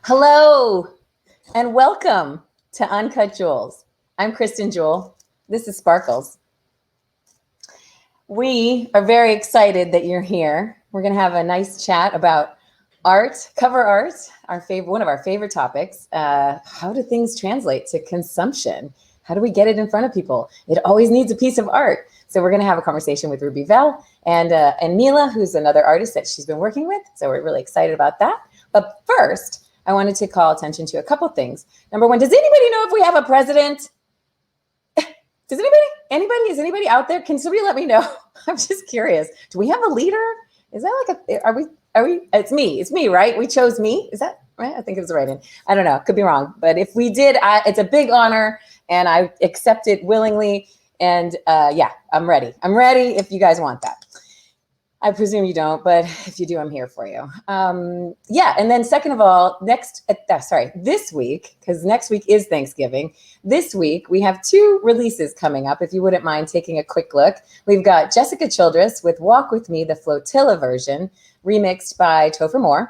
Hello and welcome to UnCut Juels. I'm Kristin Juel. This is Sparkles. We are very excited that you're here. We're going to have a nice chat about art, cover art, one of our favorite topics. How do things translate to consumption? How do we get it in front of people? It always needs a piece of art. So we're going to have a conversation with Ruby Velle and Mila, who's another artist that she's been working with. So we're really excited about that. But first, I wanted to call attention to a couple things. Number one, does anybody know if we have a president? Does is anybody out there? Can somebody let me know? I'm just curious. Do we have a leader? Is that are we, it's me, right? We chose me. Is that right? I think it was right in. I don't know. Could be wrong. But if we did, it's a big honor and I accept it willingly. And yeah, I'm ready. I'm ready if you guys want that. I presume you don't, but if you do, I'm here for you. Yeah, and then second of all, this week, because next week is Thanksgiving. This week, we have two releases coming up, if you wouldn't mind taking a quick look. We've got Jessica Childress with Walk With Me, the Flotilla version, remixed by Topher.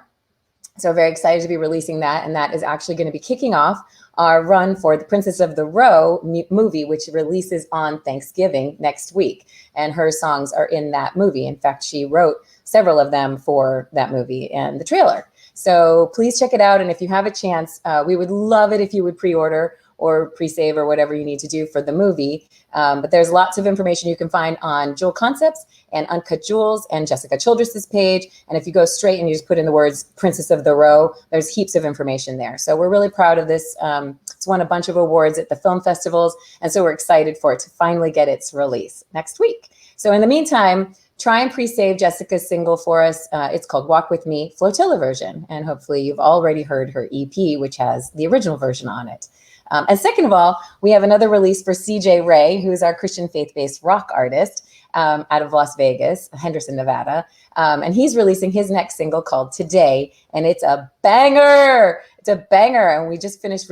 So very excited to be releasing that, and that is actually going to be kicking off our run for the Princess of the Row movie, which releases on Thanksgiving next week. And her songs are in that movie. In fact, she wrote several of them for that movie and the trailer. So please check it out. And if you have a chance, we would love it if you would pre-order or pre-save or whatever you need to do for the movie. But there's lots of information you can find on Juel Concepts and UnCut Juels and Jessica Childress's page. And if you go straight and you just put in the words Princess of the Row, there's heaps of information there. So we're really proud of this. It's won a bunch of awards at the film festivals. And so we're excited for it to finally get its release next week. So in the meantime, try and pre-save Jessica's single for us. It's called Walk With Me, Flotilla version. And hopefully you've already heard her EP, which has the original version on it. And second of all, we have another release for CJ Ray, who is our Christian faith-based rock artist out of Las Vegas, Henderson, Nevada. And he's releasing his next single called Today, and it's a banger. It's a banger. And we just finished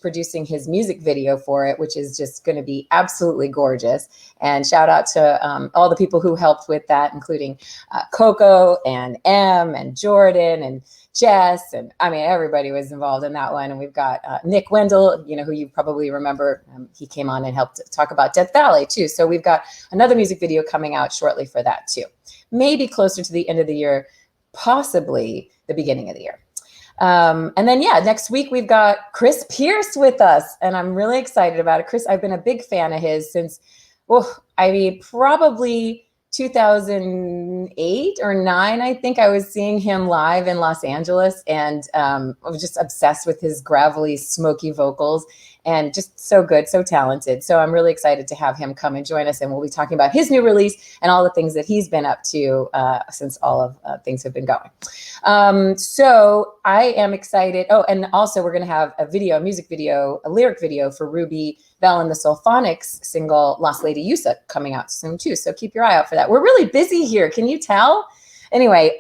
producing his music video for it, which is just going to be absolutely gorgeous. And shout out to all the people who helped with that, including Coco and M and Jordan and Jess, and I mean, everybody was involved in that one. And we've got Nick Wendell, who you probably remember. He came on and helped talk about Death Valley too. So we've got another music video coming out shortly for that too. Maybe closer to the end of the year, possibly the beginning of the year. And then, yeah, next week we've got Chris Pierce with us, and I'm really excited about it. Chris, I've been a big fan of his since, probably 2008 or 9, I think. I was seeing him live in Los Angeles, and I was just obsessed with his gravelly, smoky vocals, and just so good, so talented. So I'm really excited to have him come and join us, and we'll be talking about his new release and all the things that he's been up to since all of things have been going. So I am excited. Oh, and also we're going to have a lyric video for Ruby Velle and the Soulphonics single Lost Lady Yusa coming out soon too. So keep your eye out for that. We're really busy here. Can you tell? Anyway,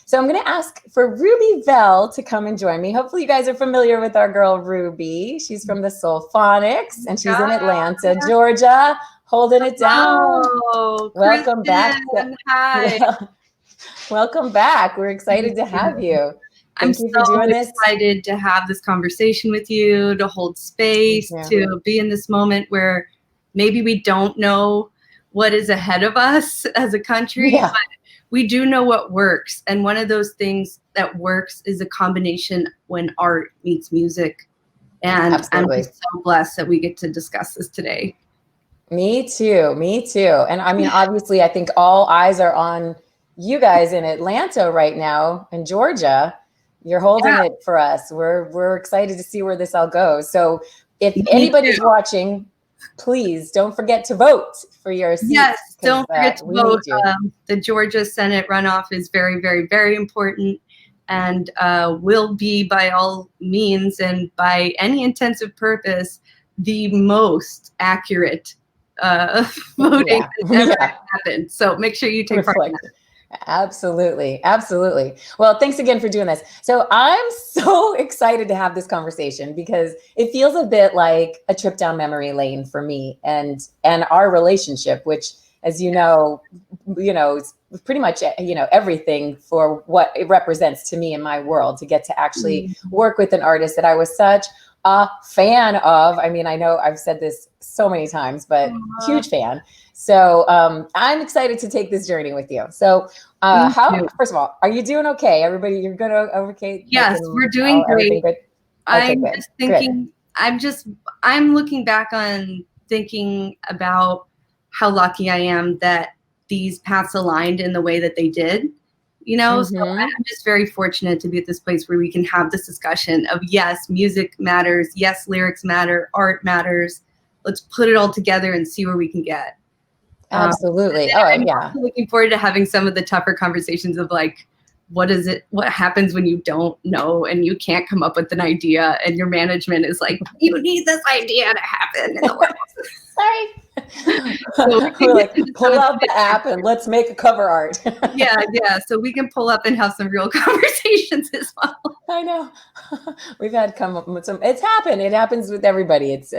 so I'm going to ask for Ruby Velle to come and join me. Hopefully you guys are familiar with our girl Ruby. She's from the Soulphonics and she's in Atlanta, Georgia, holding it down. Oh, welcome back. Hi. Welcome back. We're excited to have you. Thank you for doing this. Excited to have this conversation with you, to hold space, to be in this moment where maybe we don't know what is ahead of us as a country, but we do know what works. And one of those things that works is a combination when art meets music. And absolutely. I'm just so blessed that we get to discuss this today. Me too. And I mean, obviously, I think all eyes are on you guys in Atlanta right now, in Georgia. You're holding it for us. We're excited to see where this all goes. So if anybody's watching, please don't forget to vote for your seats. Yes, don't forget to vote. The Georgia Senate runoff is very, very, very important, and will be by all means and by any intensive purpose the most accurate voting that's ever happened. So make sure you take part in that. Absolutely. Well, thanks again for doing this. So I'm so excited to have this conversation because it feels a bit like a trip down memory lane for me and our relationship, which, as you know, pretty much, everything for what it represents to me in my world, to get to actually work with an artist that I was such a fan of. I mean, I know I've said this so many times, but huge fan. So I'm excited to take this journey with you. So first of all, are you doing okay? Everybody, you're good? Okay? Yes, we're doing great. Good? I'm just thinking, I'm looking back on thinking about how lucky I am that these paths aligned in the way that they did, so I'm just very fortunate to be at this place where we can have this discussion of, yes, music matters. Yes, lyrics matter. Art matters. Let's put it all together and see where we can get. Absolutely. I'm also looking forward to having some of the tougher conversations of like, what happens when you don't know and you can't come up with an idea and your management is like, you need this idea to happen in the world. Sorry. So we're like, pull out the app and let's make a cover art. Yeah. So we can pull up and have some real conversations as well. I know. We've had come up with some. It's happened. It happens with everybody. It's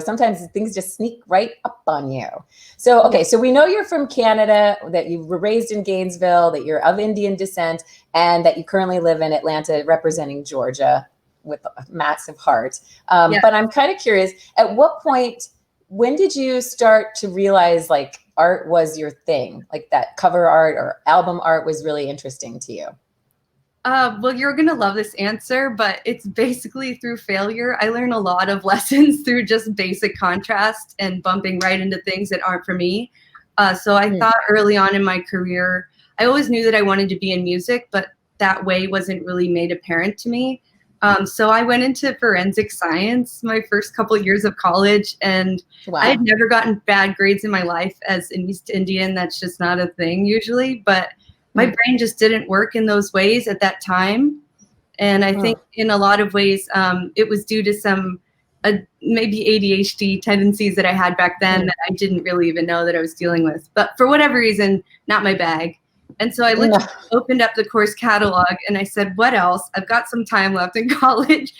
sometimes things just sneak right up on you. So okay, so we know you're from Canada, that you were raised in Gainesville, that you're of Indian descent, and that you currently live in Atlanta, representing Georgia with a massive heart. But I'm kind of curious, at what point, when did you start to realize like art was your thing, like that cover art or album art was really interesting to you? Well, you're going to love this answer, but it's basically through failure. I learned a lot of lessons through just basic contrast and bumping right into things that aren't for me. So I thought early on in my career, I always knew that I wanted to be in music, but that way wasn't really made apparent to me. So I went into forensic science my first couple of years of college, and I had never gotten bad grades in my life. As an East Indian, that's just not a thing usually, but my brain just didn't work in those ways at that time. And I think in a lot of ways, it was due to some maybe ADHD tendencies that I had back then that I didn't really even know that I was dealing with. But for whatever reason, not my bag. And so I opened up the course catalog and I said, what else? I've got some time left in college.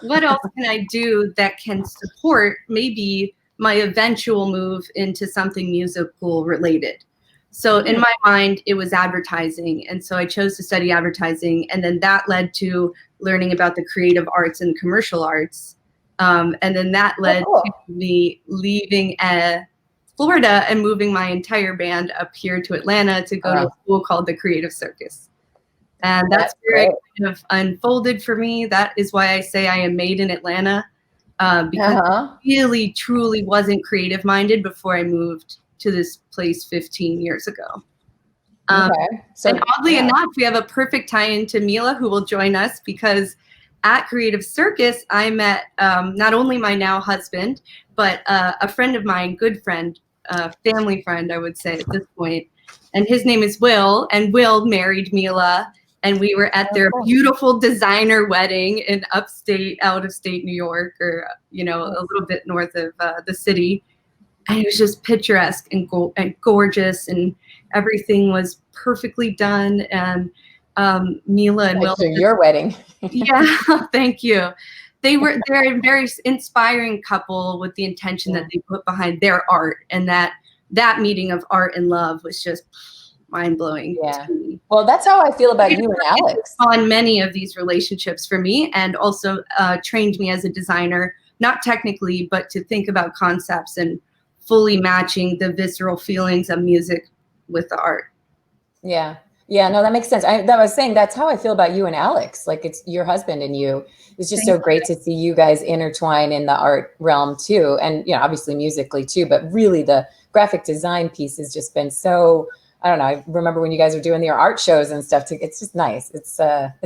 What else can I do that can support maybe my eventual move into something musical related? So in my mind, it was advertising. And so I chose to study advertising. And then that led to learning about the creative arts and commercial arts. And then that led to me leaving Florida and moving my entire band up here to Atlanta to go to a school called the Creative Circus. And that's where it kind of unfolded for me. That is why I say I am made in Atlanta, because I really, truly wasn't creative minded before I moved to this place 15 years ago. So, and oddly enough, we have a perfect tie-in to Mila, who will join us, because at Creative Circus, I met not only my now husband, but a friend of mine, good friend, family friend, I would say at this point. And his name is Will, and Will married Mila. And we were at their beautiful designer wedding in out of state New York, or, a little bit north of the city. And it was just picturesque and gorgeous, and everything was perfectly done. And Mila and Will. Your wedding. Yeah, thank you. They're a very inspiring couple with the intention that they put behind their art, and that meeting of art and love was just mind-blowing. Yeah. Well, that's how I feel about you and Alex. On many of these relationships for me, and also trained me as a designer, not technically, but to think about concepts and fully matching the visceral feelings of music with the art. Yeah. Yeah, no, that makes sense. I was saying that's how I feel about you and Alex. Like, it's your husband and you. It's just so great to see you guys intertwine in the art realm too. And, obviously musically too, but really the graphic design piece has just been so, I don't know. I remember when you guys were doing your art shows and stuff too. It's just nice. It's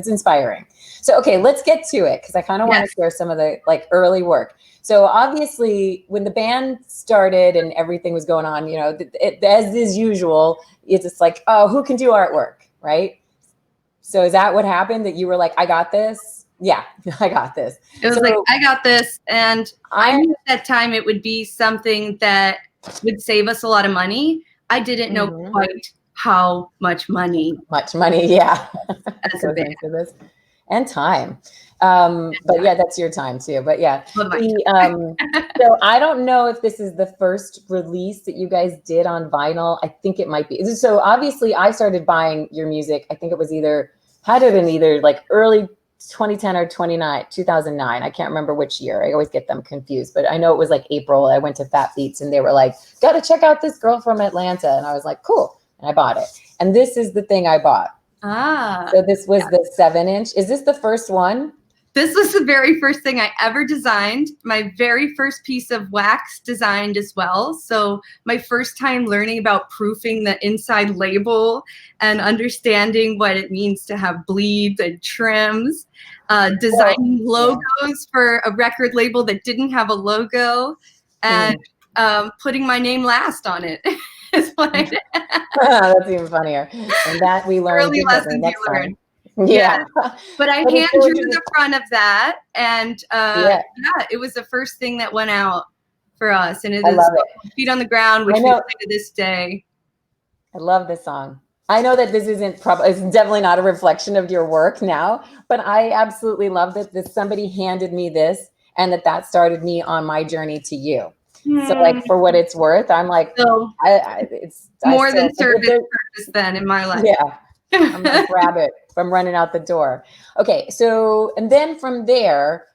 inspiring. So, okay, let's get to it, because I kind of want to share some of the early work. So obviously when the band started and everything was going on, as is usual, it's just like, oh, who can do artwork, right? So is that what happened, that you were like, I got this? Yeah, I got this. It was like, I got this. And I knew at that time it would be something that would save us a lot of money. I didn't know quite how much money. Much money, yeah. As a band. and time. But yeah, that's your time too. But yeah, so I don't know if this is the first release that you guys did on vinyl. I think it might be. So obviously I started buying your music. I think it was either like early 2010 or 2009. I can't remember which year. I always get them confused, but I know it was like April. I went to Fat Beats and they were like, got to check out this girl from Atlanta. And I was like, cool. And I bought it. And this is the thing I bought. So this was the 7-inch. Is this the first one? This was the very first thing I ever designed. My very first piece of wax designed as well. So my first time learning about proofing the inside label and understanding what it means to have bleeds and trims, designing logos for a record label that didn't have a logo, and putting my name last on it. Is what I did. That's even funnier. And that we learned. Early lessons you learn. Yeah. But I hand drew the front of that, and it was the first thing that went out for us, and it is Feet on the Ground, which we play to this day. I love this song. I know that this it's definitely not a reflection of your work now, but I absolutely love that somebody handed me this, and that started me on my journey to you. So like, for what it's worth, I'm like, it's more than service purpose then in my life. Yeah. I'm gonna grab it if I'm running out the door. Okay, so and then from there,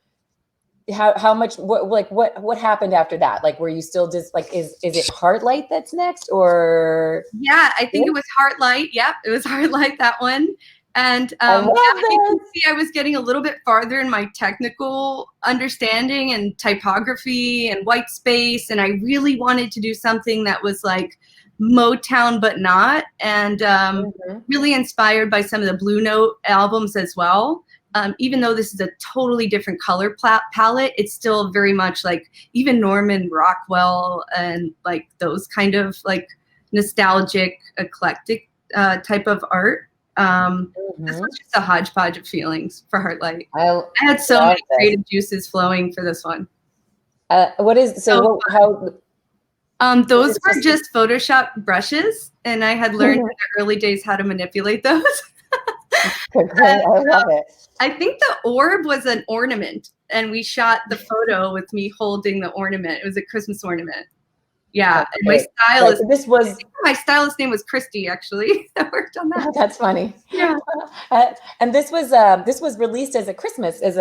how much what happened after that? Like, were you still just like, is it Heartlight that's next, or? Yeah, I think it was Heartlight. Yep, it was Heartlight, that one. And you can see I was getting a little bit farther in my technical understanding and typography and white space, and I really wanted to do something that was like Motown but not, and really inspired by some of the Blue Note albums as well. Even though this is a totally different color palette, it's still very much like even Norman Rockwell and like those kind of like nostalgic, eclectic type of art. This was just a hodgepodge of feelings for Heartlight. I had so many creative juices flowing for this one. Those were just Photoshop brushes, and I had learned in the early days how to manipulate those. I love it. I think the orb was an ornament, and we shot the photo with me holding the ornament. It was a Christmas ornament. Yeah, and my stylist. My stylist name was Christy, actually. That worked on that. That's funny. Yeah. And this was released as a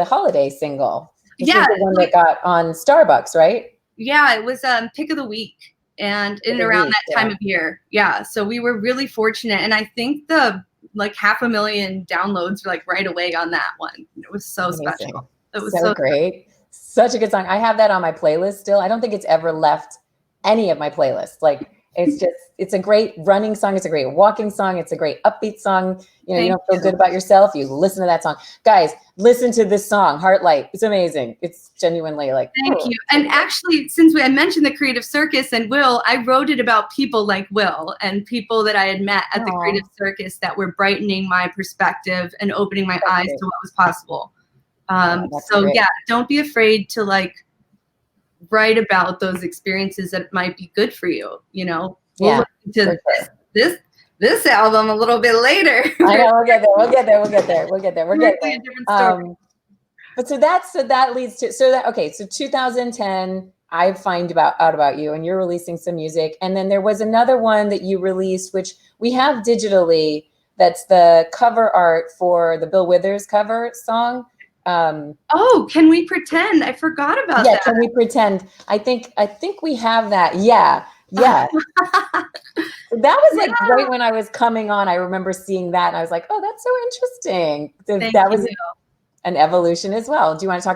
holiday single. This was the one that got on Starbucks, right? Yeah, it was pick of the week, and around that time of year. Yeah, so we were really fortunate, and I think the like 500,000 downloads were like right away on that one. It was so special. It was so great. Such a good song. I have that on my playlist still. I don't think it's ever left any of my playlists. Like, it's a great running song. It's a great walking song. It's a great upbeat song. You know, you don't feel good about yourself, you listen to that song. Guys, listen to this song, Heartlight. It's amazing. It's genuinely like, thank you. And actually, since I mentioned the Creative Circus and Will, I wrote it about people like Will and people that I had met at the Creative Circus that were brightening my perspective and opening my eyes to what was possible. Yeah, don't be afraid to like write about those experiences that might be good for you. You know, we'll listen to this album a little bit later. I know, we'll get there. We're getting there. Different story. But so that leads to, so 2010, I find out about you, and you're releasing some music. And then there was another one that you released, which we have digitally. That's the cover art for the Bill Withers cover song. Can we pretend? I forgot about that. Yeah, Can We Pretend? I think we have that. Yeah. That was like right when I was coming on. I remember seeing that, and I was like, "Oh, that's so interesting." That was an evolution as well. Do you want to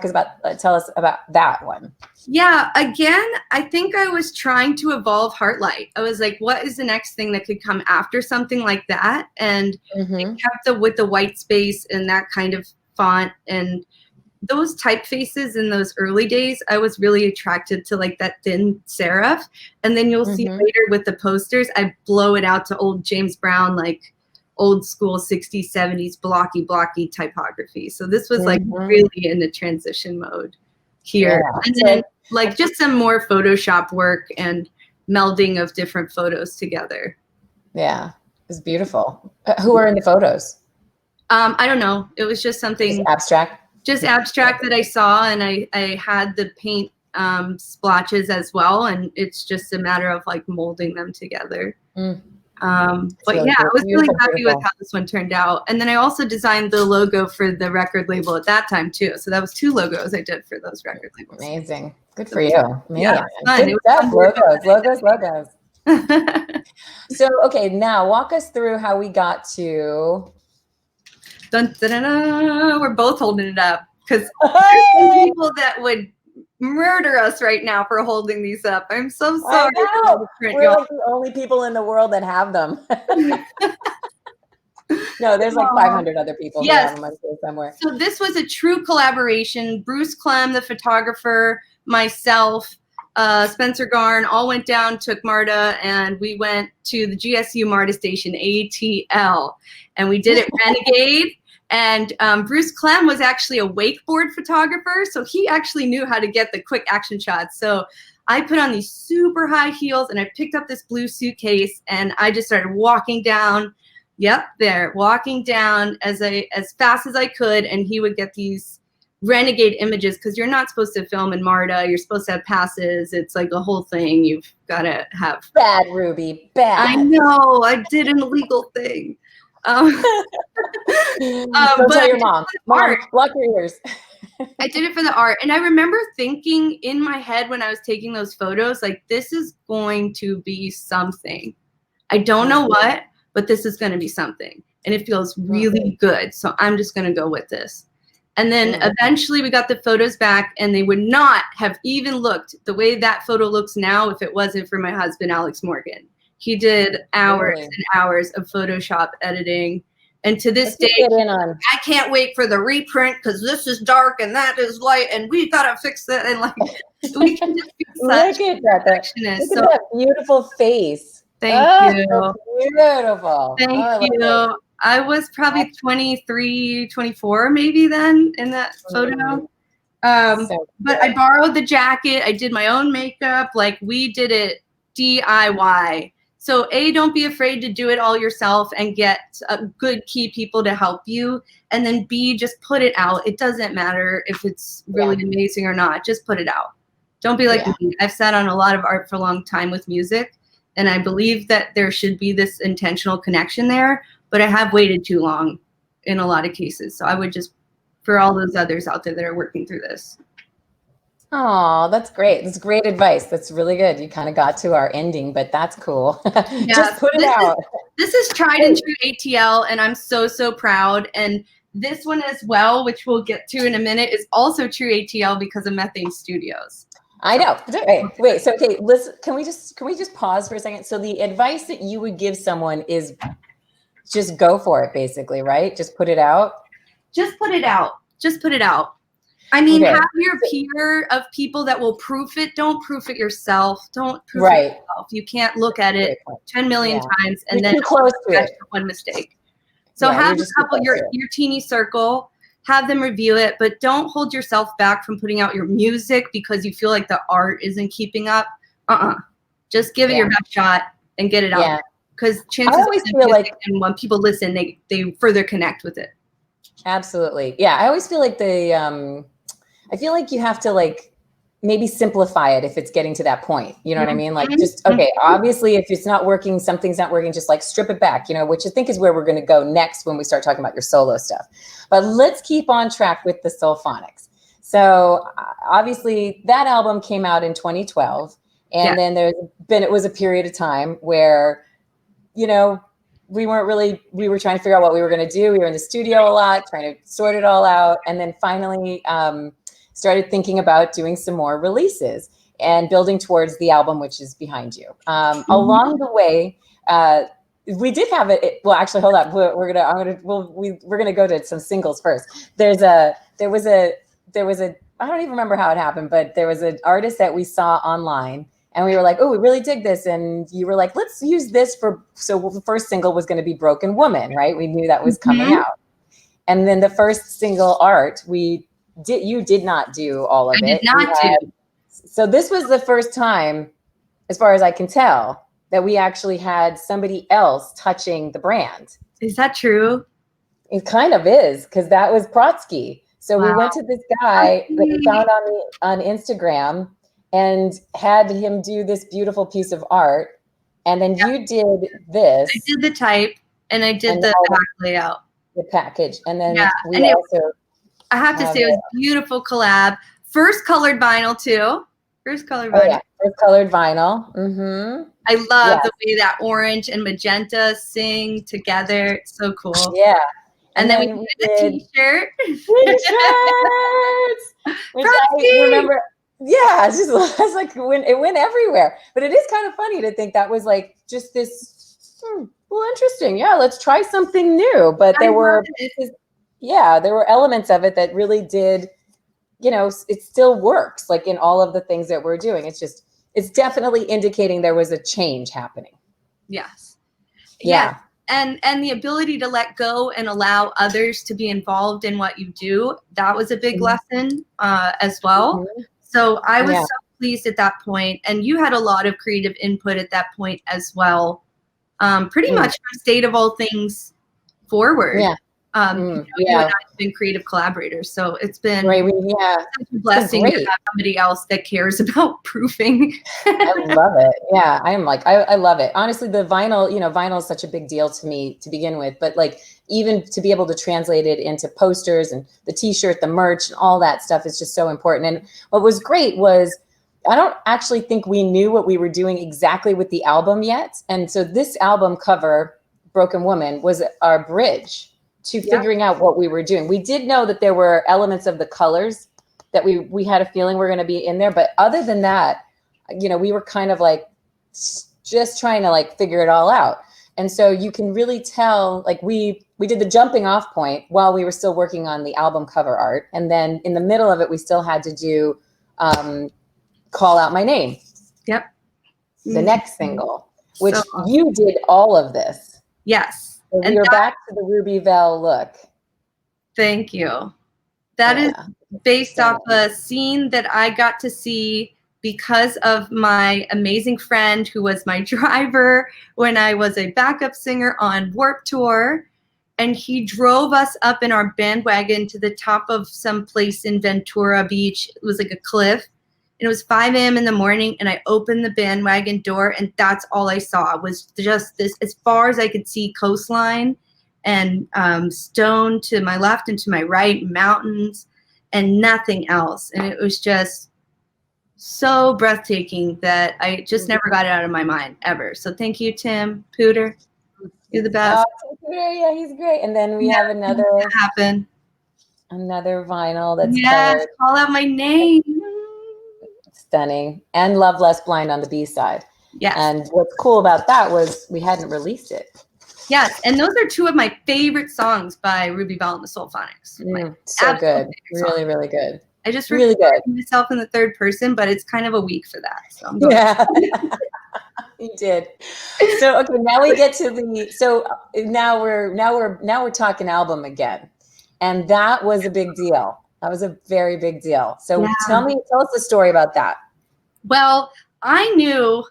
tell us about that one? Yeah. Again, I think I was trying to evolve Heartlight. I was like, "What is the next thing that could come after something like that?" And it kept with the white space and that kind of font and those typefaces in those early days. I was really attracted to like that thin serif, and then you'll see later with the posters, I blow it out to old James Brown, like old school 60s, 70s blocky typography. So this was like really in the transition mode here. Yeah. And then like just some more Photoshop work and melding of different photos together. Yeah, it was beautiful. Who are in the photos? I don't know. It was just something just abstract that I saw, and I had the paint splotches as well, and it's just a matter of like molding them together. But really yeah, I was really happy beautiful. with how this one turned out. And then I also designed the logo for the record label at that time too. So that was 2 logos I did for those record labels. Amazing. Good for you. Man. Yeah, good stuff. Logos. So, okay, now walk us through how we got to. Dun, dun, dun, dun. We're both holding it up because there's some people that would murder us right now for holding these up. I'm so sorry. We're like the only people in the world that have them. No, there's like 500 other people who have them, I'm sure, somewhere. So this was a true collaboration. Bruce Clem, the photographer, myself, Spencer Garn, all went down, took MARTA, and we went to the GSU MARTA station, ATL, and we did it Renegade. And Bruce Clem was actually a wakeboard photographer, so he actually knew how to get the quick action shots. So I put on these super high heels, and I picked up this blue suitcase, and I just started walking down. Walking down as fast as I could, and he would get these Renegade images because you're not supposed to film in MARTA. You're supposed to have passes. It's like a whole thing. You've got to have. Bad, Ruby. Bad. I know. I did an illegal thing. Don't tell your mom. Mom, block your ears. I did it for the art. And I remember thinking in my head when I was taking those photos, like, this is going to be something. I don't know what, but this is going to be something. And it feels really good. So I'm just going to go with this. And then eventually we got the photos back, and they would not have even looked the way that photo looks now if it wasn't for my husband, Alex Morgan. He did hours and hours of Photoshop editing. And to this day, I can't wait for the reprint because this is dark and that is light, and we got to fix that. And like, we can just be such Look at that beautiful face. Thank you. Beautiful. Thank you. I was probably 23, 24 maybe then in that photo. But I borrowed the jacket. I did my own makeup. Like, we did it DIY. So A, don't be afraid to do it all yourself and get good key people to help you. And then B, just put it out. It doesn't matter if it's really amazing or not. Just put it out. Don't be like me. I've sat on a lot of art for a long time with music, and I believe that there should be this intentional connection there, but I have waited too long in a lot of cases. So I would just, for all those others out there that are working through this. Oh, that's great. That's great advice. That's really good. You kind of got to our ending, but that's cool. Just put it out. This is tried and true ATL, and I'm so, so proud. And this one as well, which we'll get to in a minute, is also true ATL because of Methane Studios. I know. Wait. So, okay, listen. Can we just pause for a second? So, the advice that you would give someone is just go for it, basically, right? Just put it out. Just put it out. Just put it out. I mean, have your peer of people that will proof it. Don't proof it yourself. Don't proof it yourself. You can't look at it 10 million times and then close to it. One mistake. So have a couple, your teeny circle, have them review it, but don't hold yourself back from putting out your music because you feel like the art isn't keeping up. Just give it your best shot and get it out. Because chances are, and when people listen, they further connect with it. Absolutely. Yeah. I always feel like I feel like you have to like maybe simplify it if it's getting to that point. You know what I mean? Like just, okay, obviously if it's not working, something's not working, just like strip it back, which I think is where we're going to go next when we start talking about your solo stuff. But let's keep on track with the Soulphonics. So obviously that album came out in 2012. And then it was a period of time where, we were trying to figure out what we were going to do. We were in the studio a lot, trying to sort it all out. And then finally started thinking about doing some more releases and building towards the album, which is behind you. Along the way, we did have it. Well, actually, hold on. We're gonna go to some singles first. There was a, I don't even remember how it happened, but there was an artist that we saw online. And we were like, oh, we really dig this. And you were like, let's use this so the first single was going to be Broken Woman, right? We knew that was coming out. And then the first single, Art, you did not do all of it. I did not do. So this was the first time, as far as I can tell, that we actually had somebody else touching the brand. Is that true? It kind of is, because that was Protsky. So we went to this guy that we found on Instagram and had him do this beautiful piece of art. And then you did this. I did the type and I did the back layout. The package. And then we I have to say, it was beautiful collab. First colored vinyl too. First colored vinyl. Yeah. First colored vinyl. Mm-hmm. I love the way that orange and magenta sing together. It's so cool. Yeah. And then we did a t-shirt. T-shirts! Which I remember. Yeah, it's like it went everywhere. But it is kind of funny to think that was like just this, well, interesting. Yeah, let's try something new. But there were elements of it that really did, it still works, like in all of the things that we're doing. It's definitely indicating there was a change happening. Yes. Yeah. And the ability to let go and allow others to be involved in what you do, that was a big lesson as well. Mm-hmm. So I was so pleased at that point. And you had a lot of creative input at that point as well. Pretty much from State of All Things forward. Yeah. You and I have been creative collaborators, so it's been such a blessing to have somebody else that cares about proofing. I love it. Yeah, I love it. Honestly, the vinyl, vinyl is such a big deal to me to begin with, but like even to be able to translate it into posters and the t-shirt, the merch, and all that stuff is just so important. And what was great was I don't actually think we knew what we were doing exactly with the album yet. And so this album cover, Broken Woman, was our bridge to figuring out what we were doing. We did know that there were elements of the colors that we had a feeling were going to be in there. But other than that, we were kind of like just trying to like figure it all out. And so you can really tell, like we did the jumping off point while we were still working on the album cover art. And then in the middle of it, we still had to do Call Out My Name. Yep. The next single, which you did all of this. Yes. So we are back to the Ruby Velle look. Thank you. That is based off a scene that I got to see because of my amazing friend who was my driver when I was a backup singer on Warped Tour. And he drove us up in our bandwagon to the top of some place in Ventura Beach. It was like a cliff. And it was 5 a.m. in the morning, and I opened the bandwagon door, and that's all I saw was just this, as far as I could see, coastline and stone to my left and to my right, mountains, and nothing else. And it was just so breathtaking that I just never got it out of my mind, ever. So thank you, Tim Pooter. You're the best. Tim Pooter, yeah, he's great. And then we have another vinyl that's colored. Call Out My Name. Stunning. And Love Less Blind on the B side. Yes. And what's cool about that was we hadn't released it. Yes, and those are two of my favorite songs by Ruby Velle and the Soulphonics. So good. Really, really good. I just really good myself in the third person, but it's kind of a week for that. So I'm You did. So okay, now we get to now we're talking album again. And that was a big deal. That was a very big deal. So tell us the story about that. Well, I knew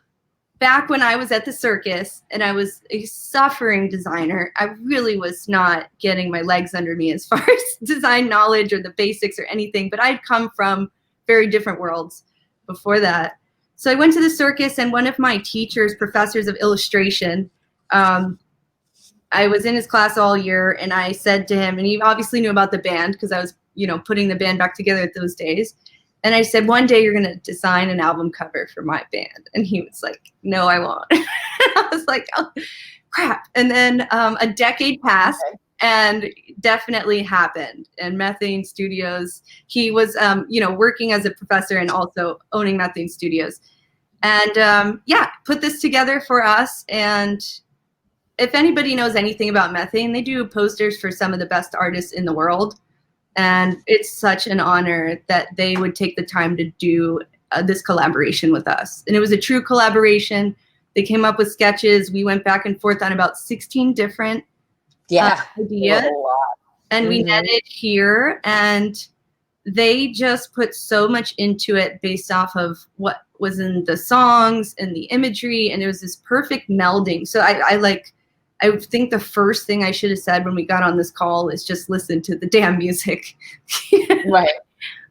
back when I was at the circus and I was a suffering designer, I really was not getting my legs under me as far as design knowledge or the basics or anything, but I'd come from very different worlds before that. So I went to the circus, and one of my teachers, professors of illustration, I was in his class all year, and I said to him, and he obviously knew about the band because I was putting the band back together at those days. And I said, one day you're going to design an album cover for my band. And he was like, no, I won't. I was like, oh, crap. And then a decade passed and definitely happened. And Methane Studios, he was, working as a professor and also owning Methane Studios. And put this together for us. And if anybody knows anything about Methane, they do posters for some of the best artists in the world. And it's such an honor that they would take the time to do this collaboration with us. And it was a true collaboration. They came up with sketches. We went back and forth on about 16 different ideas. And we netted here. And they just put so much into it based off of what was in the songs and the imagery. And it was this perfect melding. So I I think the first thing I should have said when we got on this call is just listen to the damn music. Right.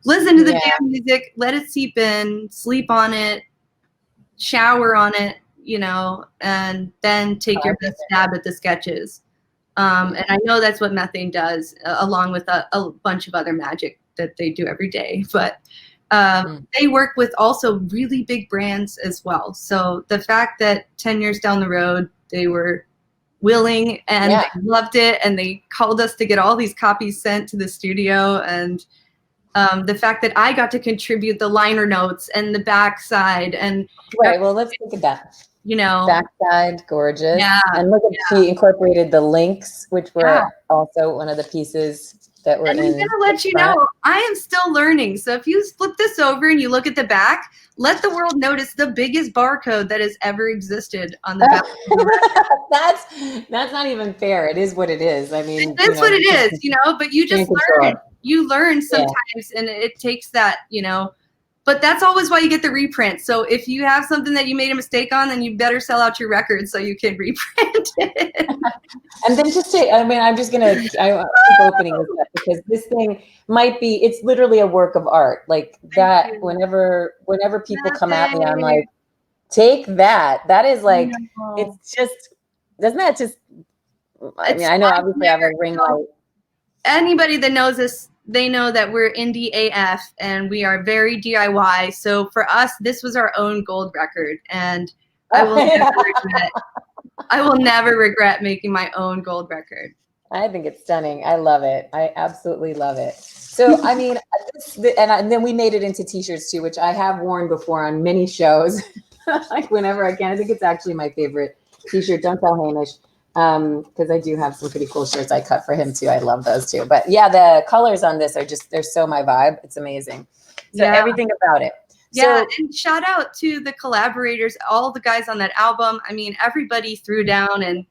Listen to the damn music, let it seep in, sleep on it, shower on it, you know, and then take your best stab at the sketches. And I know that's what Methane does, along with a bunch of other magic that they do every day. But they work with also really big brands as well. So the fact that 10 years down the road, they were willing and they loved it, and they called us to get all these copies sent to the studio, and the fact that I got to contribute the liner notes and the backside, and well, let's look at that. You know, backside, gorgeous. And look at she incorporated the links, which were also one of the pieces that were in. I'm gonna let you know, I am still learning. So if you flip this over and you look at the back, let the world notice the biggest barcode that has ever existed on the back. That's not even fair. It is what it is. I mean, that's what it is, you know, but you just learn. You learn sometimes, and it takes that, you know, but that's always why you get the reprint. So if you have something that you made a mistake on, then you better sell out your record so you can reprint it. And then just say, I mean, I'm just gonna keep opening this up, because this thing might be, it's literally a work of art. Like that, whenever people come at me, I'm like, take that. That is like, it's just, doesn't that just, I mean, I know obviously I have a ring light. Anybody that knows us, they know that we're indie AF and we are very DIY. So for us, this was our own gold record, and I will never regret making my own gold record. I think it's stunning. I love it. I absolutely love it. So, I mean, and then we made it into t-shirts too, which I have worn before on many shows, like whenever I can. I think it's actually my favorite t-shirt. Don't tell Hamish. Because I do have some pretty cool shirts I cut for him too. I love those too. But yeah, the colors on this are just, they're so my vibe. It's amazing. So everything about it. Yeah, and shout out to the collaborators, all the guys on that album. I mean, everybody threw down and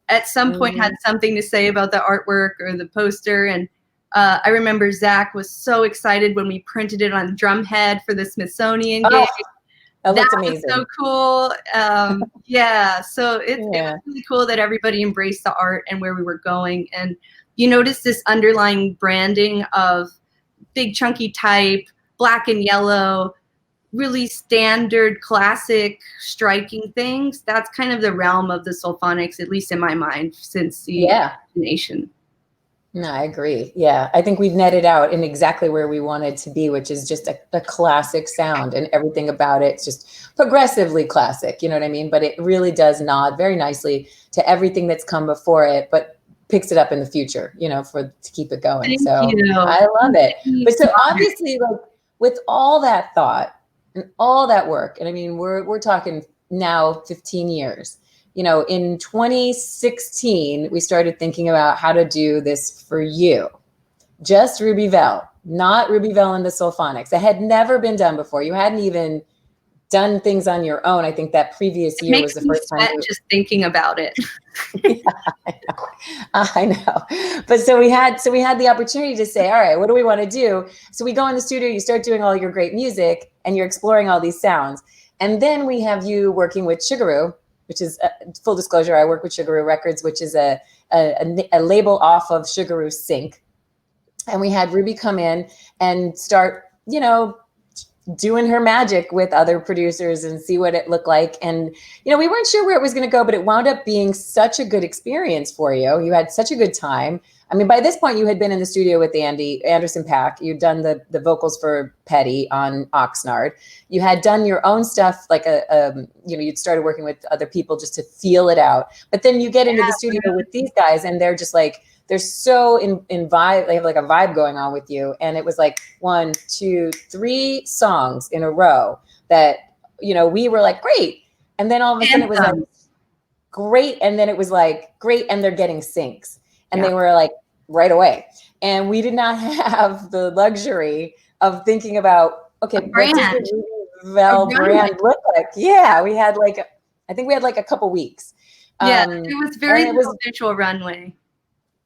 at some point had something to say about the artwork or the poster. And I remember Zach was so excited when we printed it on Drumhead for the Smithsonian gig. That looks amazing. Was so cool. So it was really cool that everybody embraced the art and where we were going. And you notice this underlying branding of big chunky type, black and yellow, really standard, classic, striking things. That's kind of the realm of the Soulphonics, at least in my mind, since the nation. No, I agree. Yeah, I think we've netted out in exactly where we wanted to be, which is just a classic sound, and everything about it's just progressively classic. You know what I mean? But it really does nod very nicely to everything that's come before it, but picks it up in the future, you know, to keep it going. Thank you. I love it. But so obviously, like with all that thought and all that work, and I mean, we're talking now 15 years. You know, in 2016, we started thinking about how to do this for you. Just Ruby Velle, not Ruby Velle and the Soulphonics. It had never been done before. You hadn't even done things on your own. I think that previous year was the first time. Just thinking about it. I know. But so we had the opportunity to say, all right, what do we want to do? So we go in the studio, you start doing all your great music, and you're exploring all these sounds. And then we have you working with Sugaroo, which is full disclosure. I work with Sugaroo Records, which is a label off of Sugaroo Sync. And we had Ruby come in and start, you know, doing her magic with other producers and see what it looked like. And, you know, we weren't sure where it was going to go, but it wound up being such a good experience for you. You had such a good time. I mean, by this point you had been in the studio with Anderson .Paak. You'd done the vocals for Petty on Oxnard. You had done your own stuff, like you know, you'd started working with other people just to feel it out. But then you get into the studio with these guys, and they're just like, they're so in vibe. They have like a vibe going on with you. And it was like 1, 2, 3 songs in a row that, you know, we were like, great. And then all of a sudden it was like, great. And then it was like, great. And they're getting syncs. And they were like, right away. And we did not have the luxury of thinking about, okay, what does the Ruby Velle brand look like? Yeah, we had like, I think we had like a couple weeks. It was very visual runway.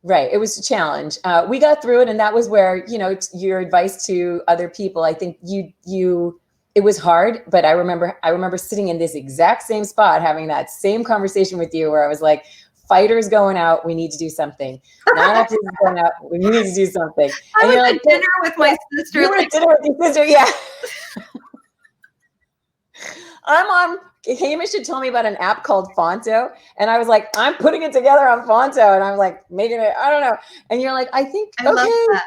Right. It was a challenge. We got through it. And that was where, you know, your advice to other people, I think it was hard, but I remember sitting in this exact same spot, having that same conversation with you where I was like, Fighter's going out. We need to do something. Nana is going out. We need to do something. I And was you're at like, dinner with my sister. You were at dinner with your sister, yeah. I'm on, Hamish had told me about an app called Fonto. And I was like, I'm putting it together on Fonto. And I'm like, making it, I don't know. And you're like, I think, I love that.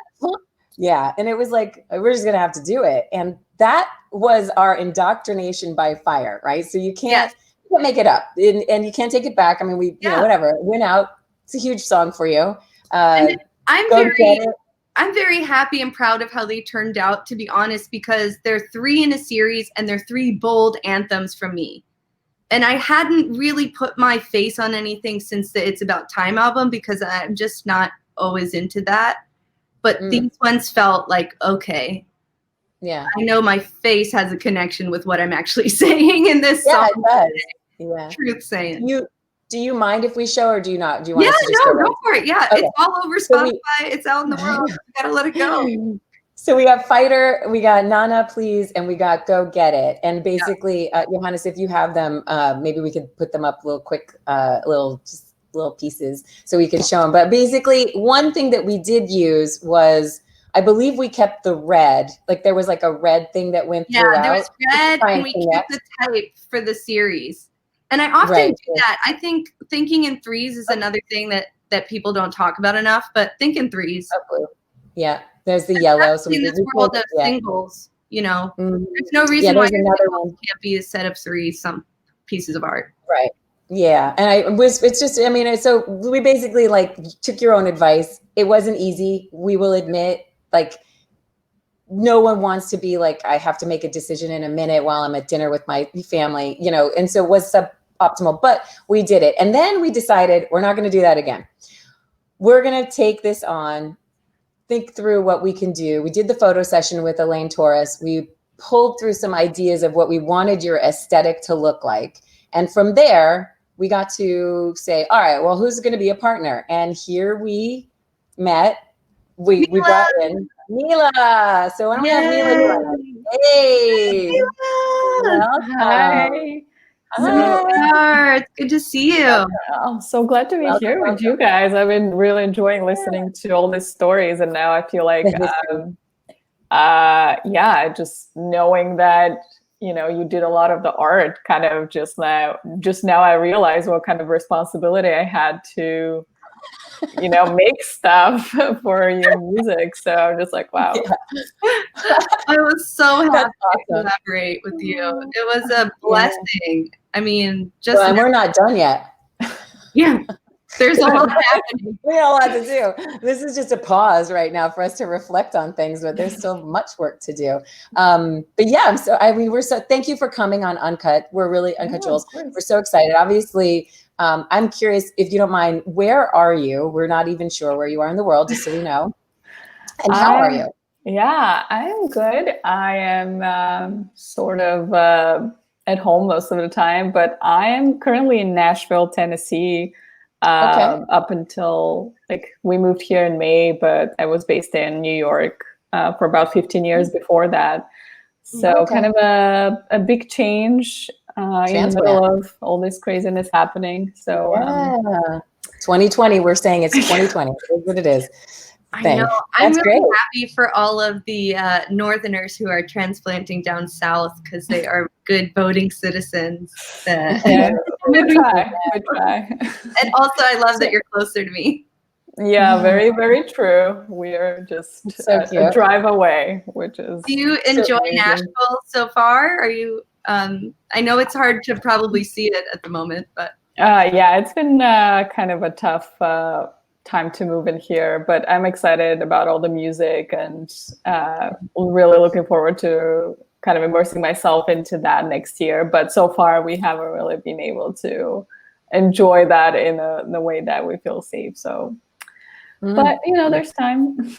Yeah. And it was like, we're just going to have to do it. And that was our indoctrination by fire, right? So you can't make it up and you can't take it back. I mean, we, you know, whatever, it went out. It's a huge song for you. I'm very happy and proud of how they turned out, to be honest, because they're 3 in a series and they're 3 bold anthems from me. And I hadn't really put my face on anything since the It's About Time album because I'm just not always into that. But these ones felt like, okay, yeah, I know my face has a connection with what I'm actually saying in this song. It does. Yeah. Truth saying. Do you mind if we show or do you not? Do you want us to just go for it. Yeah, okay. It's all over Spotify. It's out in the world. You gotta let it go. So we got Fighter, we got Nana Please, and we got Go Get It. And basically, Johannes, if you have them, maybe we could put them up real quick, little pieces so we can show them. But basically, one thing that we did use was, I believe we kept the red. Like there was like a red thing that went throughout. Yeah, there was red, and we kept the type for the series. And I often do that. I think thinking in threes is another thing that people don't talk about enough, but think in threes. Yeah, there's the yellow. So in this world of singles, you know, there's no reason why singles can't be a set of 3 some pieces of art. Right. Yeah. And it's just, I mean, so we basically like took your own advice. It wasn't easy. We will admit, like, no one wants to be like, I have to make a decision in a minute while I'm at dinner with my family, you know, and so it was suboptimal, but we did it. And then we decided we're not going to do that again. We're going to take this on, think through what we can do. We did the photo session with Elaine Torres. We pulled through some ideas of what we wanted your aesthetic to look like. And from there, we got to say, all right, well, who's going to be a partner? And here we met. We brought in Mila. So why don't we have Mila? Hey. Mila. Hi. Hi. It's good to see you. I'm so glad to be here with you guys. I've been really enjoying listening to all these stories, and now I feel like, just knowing that, you know, you did a lot of the art kind of just now I realize what kind of responsibility I had to, you know, make stuff for your music. So I'm just like, wow. I was so happy to collaborate with you. It was a blessing. I mean, and we're not done yet. Yeah. There's a lot happening. We got a lot to do. This is just a pause right now for us to reflect on things, but there's still much work to do. But yeah, thank you for coming on Uncut. We're really UnCut Juels. We're so excited. Obviously, I'm curious, if you don't mind, where are you? We're not even sure where you are in the world, just so we know. And how are you? Yeah, I am good. I am sort of at home most of the time, but I am currently in Nashville, Tennessee. Up until we moved here in May, but I was based in New York for about 15 years before that. So kind of a big change in the middle of all this craziness happening. So 2020, we're saying it's 2020. That's what it is. I know. I'm really happy for all of the Northerners who are transplanting down south because they are good voting citizens. We try. And also, I love that you're closer to me. Yeah, very, very true. We are just a drive away, which is. Do you enjoy Nashville so far? Are you? I know it's hard to probably see it at the moment, but. Yeah, it's been kind of a tough time to move in here, but I'm excited about all the music and really looking forward to kind of immersing myself into that next year. But so far, we haven't really been able to enjoy that in the way that we feel safe. So, but you know, there's time.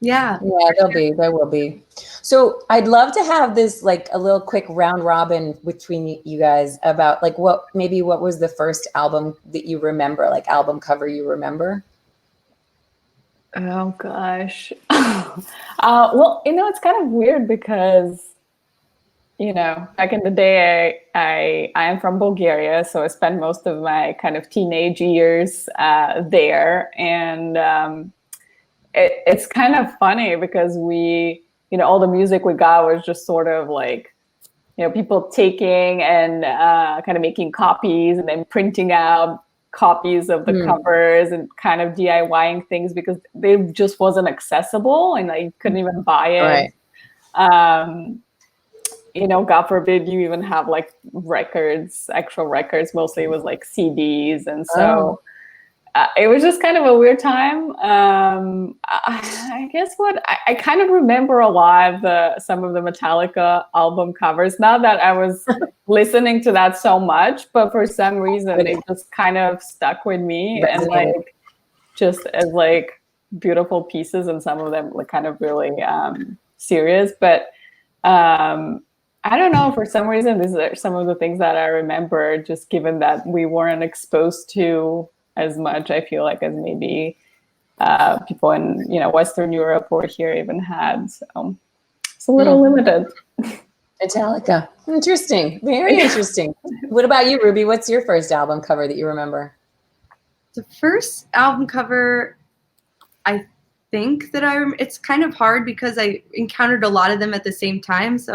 Yeah, there will be. So I'd love to have this a little quick round robin between you guys about what was the first album that you remember, album cover you remember? Oh gosh. Well, you know, it's kind of weird because, you know, back in the day, I am from Bulgaria, so I spent most of my kind of teenage years there, and it's kind of funny because we, you know, all the music we got was just sort of like, you know, people taking and kind of making copies and then printing out copies of the covers and kind of DIYing things because they just wasn't accessible and I couldn't even buy it. Right. You know, God forbid you even have like records, actual records. Mostly it was like CDs. And so it was just kind of a weird time. I guess what I kind of remember a lot of some of the Metallica album covers. Not that I was listening to that so much, but for some reason they just kind of stuck with me and like just as like beautiful pieces, and some of them like kind of really serious. But I don't know, for some reason these are some of the things that I remember, just given that we weren't exposed to as much, I feel like, as maybe people in, you know, Western Europe or here even had. So it's a little limited. Metallica. Interesting. Very interesting. What about you, Ruby? What's your first album cover that you remember? The first album cover, I think that it's kind of hard because I encountered a lot of them at the same time. So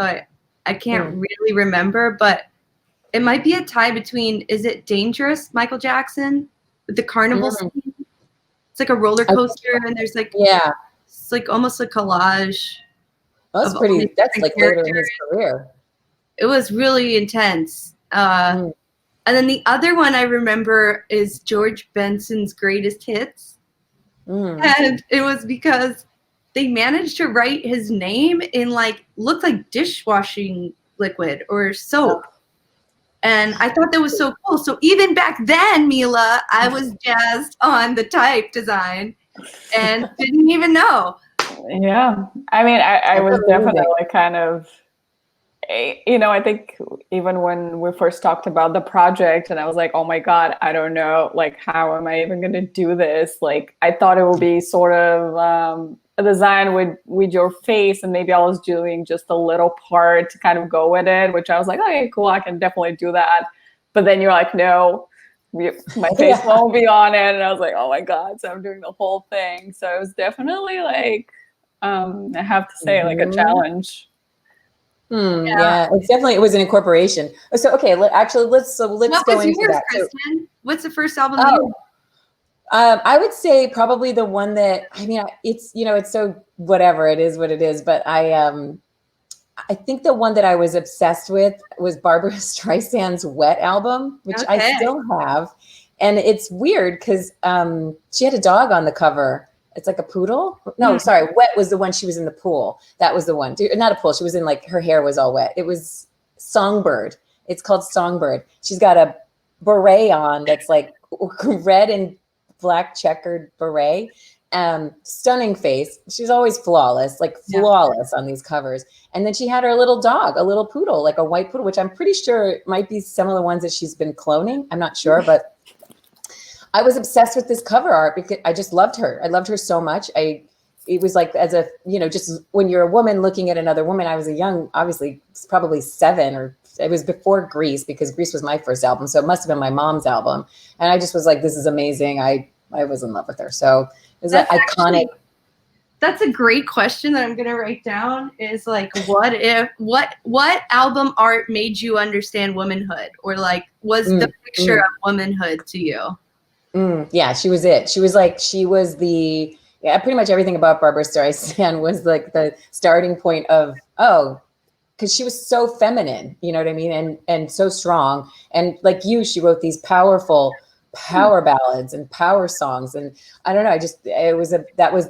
I can't really remember, but it might be a tie between, is it Dangerous, Michael Jackson, with the carnival scene? It's like a roller coaster, and there's like, it's like almost a collage. That's pretty, that's like later in his career. It was really intense. And then the other one I remember is George Benson's Greatest Hits. And it was because they managed to write his name in like, looked like dishwashing liquid or soap. And I thought that was so cool. So even back then, Mila, I was jazzed on the type design and didn't even know. Yeah. I mean, I was definitely kind of, you know, I think even when we first talked about the project and I was like, oh my God, I don't know, like, how am I even going to do this? Like, I thought it would be sort of a design with your face, and maybe I was doing just a little part to kind of go with it, which I was like, okay, cool, I can definitely do that. But then you're like, no, my face won't be on it. And I was like, oh my God, so I'm doing the whole thing. So it was definitely like, I have to say, like a challenge. Yeah, it's definitely, it was an incorporation. So okay, let's go into that. Kristin? What's the first album? I would say probably the one that, I mean, it's, you know, it's so whatever, it is what it is, but I think the one that I was obsessed with was Barbara Streisand's Wet album, which I still have. And it's weird because she had a dog on the cover. It's like a poodle. No, sorry. Wet was the one she was in the pool. That was the one. Not a pool. She was in, like, her hair was all wet. It was Songbird. It's called Songbird. She's got a beret on that's like red and black checkered beret. Stunning face. She's always flawless, like flawless on these covers. And then she had her little dog, a little poodle, like a white poodle, which I'm pretty sure might be some of the ones that she's been cloning. I'm not sure, but I was obsessed with this cover art because I just loved her. I loved her so much. It was like, as a, you know, just when you're a woman looking at another woman, I was a young, obviously probably 7, or it was before Grease, because Grease was my first album. So it must've been my mom's album. And I just was like, this is amazing. I was in love with her. So it was iconic. Actually, that's a great question that I'm going to write down, is like, what album art made you understand womanhood, or like, was the picture of womanhood to you? Yeah, she was it. She was the, pretty much everything about Barbara Streisand was like the starting point of, because she was so feminine, you know what I mean? And so strong. And like you, she wrote these powerful power ballads and power songs. And I don't know, that was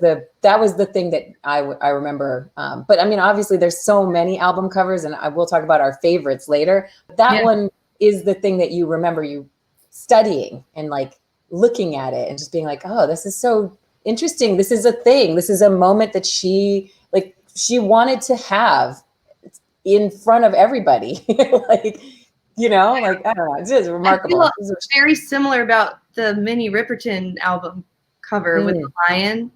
the thing that I remember. But I mean, obviously there's so many album covers, and I will talk about our favorites later. That one is the thing that you remember, you studying and like looking at it and just being like, oh, this is so interesting. This is a thing. This is a moment that she wanted to have in front of everybody. Like, you know, like, I don't know, it's just remarkable. I feel very similar about the Minnie Riperton album cover with the lion.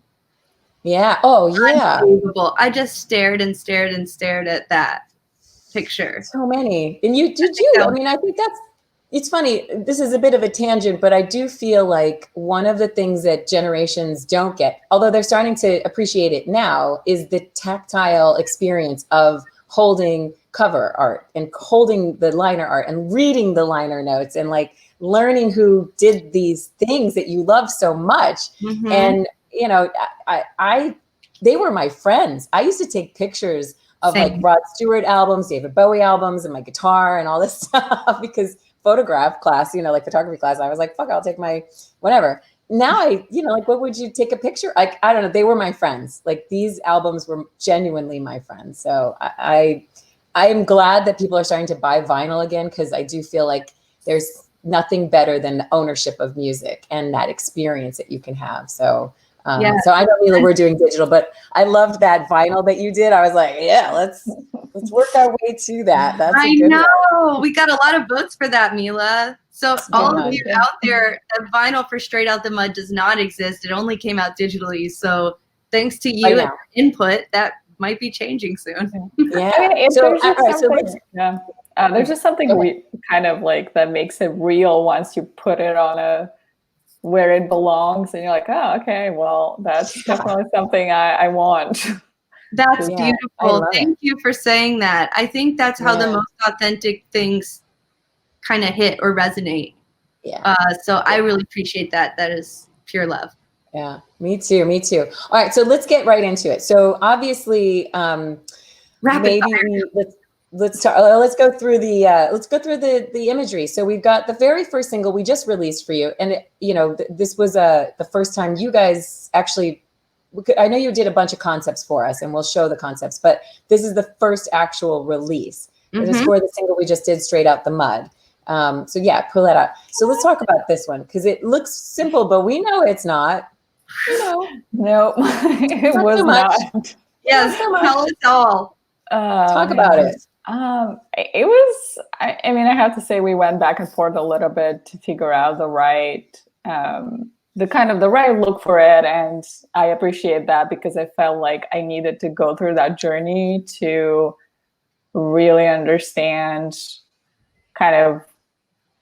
Yeah. Oh, yeah. Unbelievable. I just stared and stared and stared at that. picture. So many. And you did you? I mean, I think it's funny. This is a bit of a tangent, but I do feel like one of the things that generations don't get, although they're starting to appreciate it now, is the tactile experience of holding cover art and holding the liner art and reading the liner notes and like learning who did these things that you love so much. Mm-hmm. And, you know, they were my friends. I used to take pictures of like Rod Stewart albums, David Bowie albums, and my guitar and all this stuff because photograph class, you know, like photography class, I was like, fuck, I'll take my whatever. Now like, what would you take a picture? Like, I don't know. They were my friends. Like these albums were genuinely my friends. So I am glad that people are starting to buy vinyl again, because I do feel like there's nothing better than the ownership of music and that experience that you can have. So so I know, Mila, we're doing digital, but I loved that vinyl that you did. I was like, yeah, let's work our way to that. That's I know. We got a lot of votes for that, Mila. So all of you out there, the vinyl for Straight Out the Mud does not exist. It only came out digitally. So thanks to you and your input, that might be changing soon. Yeah. I mean, there's just something we kind of like that makes it real once you put it on where it belongs, and you're like, oh, okay, well, that's definitely something I want. That's beautiful. Thank you for saying that. I think that's how the most authentic things kind of hit or resonate. Yeah. So I really appreciate that. That is pure love. Yeah, me too. Me too. All right, so let's get right into it. So obviously, let's go through the imagery. So we've got the very first single we just released for you, and this was the first time you guys actually. I know you did a bunch of concepts for us, and we'll show the concepts, but this is the first actual release. It is for the single we just did, Straight Out the Mud. So yeah, pull that out. So let's talk about this one, because it looks simple, but we know it's not. No, it was not. Yes, tell us all. Talk about it. It was. I mean, I have to say we went back and forth a little bit to figure out the right look for it, and I appreciate that, because I felt like I needed to go through that journey to really understand kind of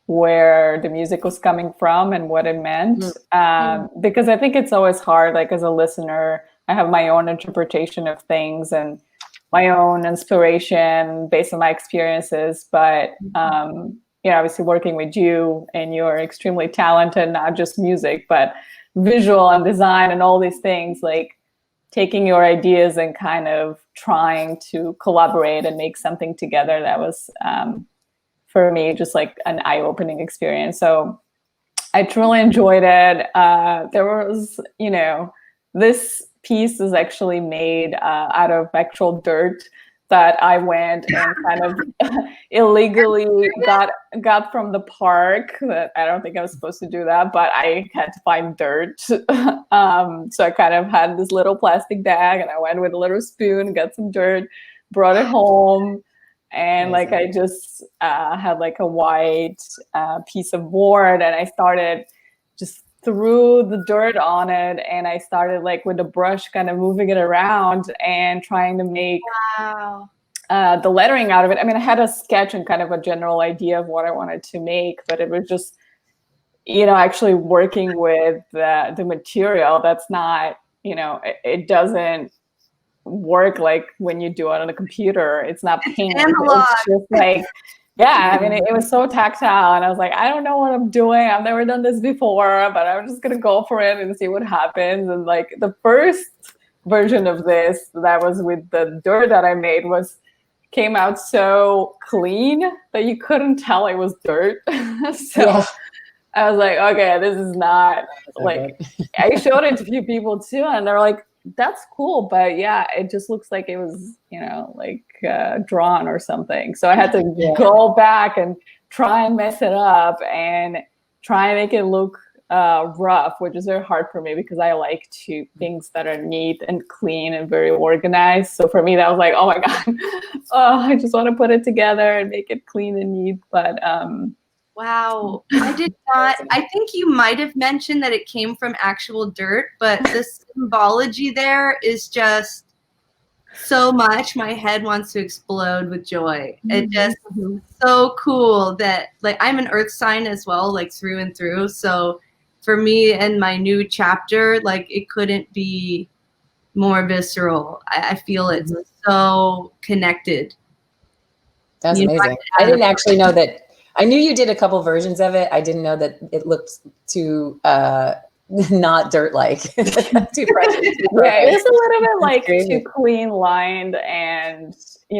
where the music was coming from and what it meant. Because I think it's always hard, like as a listener, I have my own interpretation of things and my own inspiration based on my experiences. But, obviously working with you, and you're extremely talented, not just music, but visual and design and all these things, like taking your ideas and kind of trying to collaborate and make something together. That was, for me, just like an eye-opening experience. So I truly enjoyed it. There was, this piece is actually made out of actual dirt that I went and kind of illegally got from the park. That I don't think I was supposed to do that, but I had to find dirt. So I kind of had this little plastic bag, and I went with a little spoon, got some dirt, brought it home. And like I just had like a white piece of board, and I started just threw the dirt on it, and I started like with the brush kind of moving it around and trying to make the lettering out of it. I mean, I had a sketch and kind of a general idea of what I wanted to make, but it was just, actually working with the material. That's not, it doesn't work like when you do it on a computer. It's not paint. It's just like, yeah, I mean, it was so tactile, and I was like, I don't know what I'm doing. I've never done this before, but I'm just gonna go for it and see what happens. And like the first version of this that was with the dirt that I made came out so clean that you couldn't tell it was dirt. So I was like, okay, this is not like, I showed it to a few people too, and they're like, that's cool, but yeah, it just looks like it was, drawn or something. So I had to go back and try and mess it up and try and make it look rough, which is very hard for me because I like things that are neat and clean and very organized. So for me, that was like, oh my God, I just want to put it together and make it clean and neat. But wow, I did not. I think you might have mentioned that it came from actual dirt, but the symbology there is just so much. My head wants to explode with joy. It just so cool that like I'm an earth sign as well, like through and through. So for me and my new chapter, like it couldn't be more visceral. I feel it's so connected. That's amazing. I didn't actually know that. I knew you did a couple versions of it. I didn't know that it looked too not dirt-like. Too fresh. Yeah, it was a little bit like too clean lined, and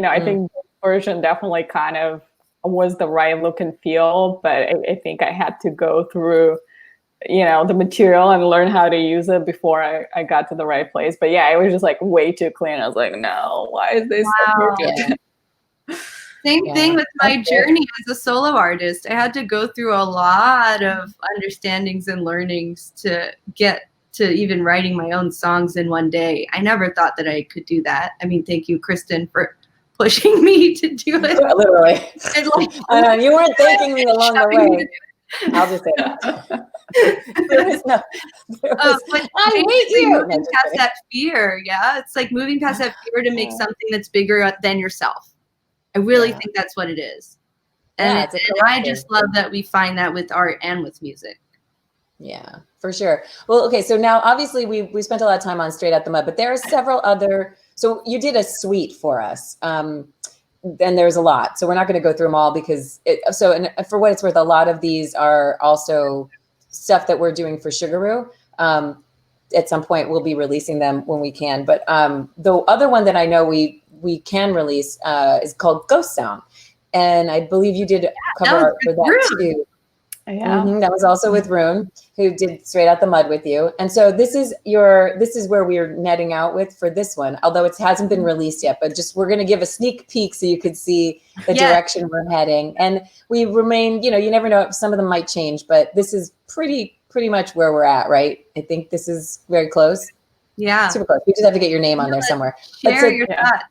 I think this version definitely kind of was the right look and feel, but I think I had to go through the material and learn how to use it before I got to the right place. But yeah, it was just like way too clean. I was like, no, why is this so perfect? Same thing with my journey as a solo artist. I had to go through a lot of understandings and learnings to get to even writing my own songs in one day. I never thought that I could do that. I mean, thank you, Kristin, for pushing me to do it. Literally. You weren't thanking me along the way. I'll just say that. I hate you. Moving past that fear, it's like moving past that fear to make something that's bigger than yourself. I really think that's what it is. And I just love that we find that with art and with music. Yeah, for sure. Well, okay, so now obviously we spent a lot of time on Straight Out the Mud, but there are several other, so you did a suite for us. And there's a lot. So we're not going to go through them all because and for what it's worth, a lot of these are also stuff that we're doing for Sugaroo. At some point we'll be releasing them when we can. But the other one that I know we can release is called Ghost Sound. And I believe you did cover art for that too. Yeah. That was also with Rune, who did Straight Out the Mud with you. And so this is where we are netting out with for this one, although it hasn't been released yet, but just we're going to give a sneak peek so you could see the direction we're heading. And we remain, you never know, some of them might change, but this is pretty much where we're at, right? I think this is very close. Yeah. Super close. We just have to get your name on there somewhere. Share your thought.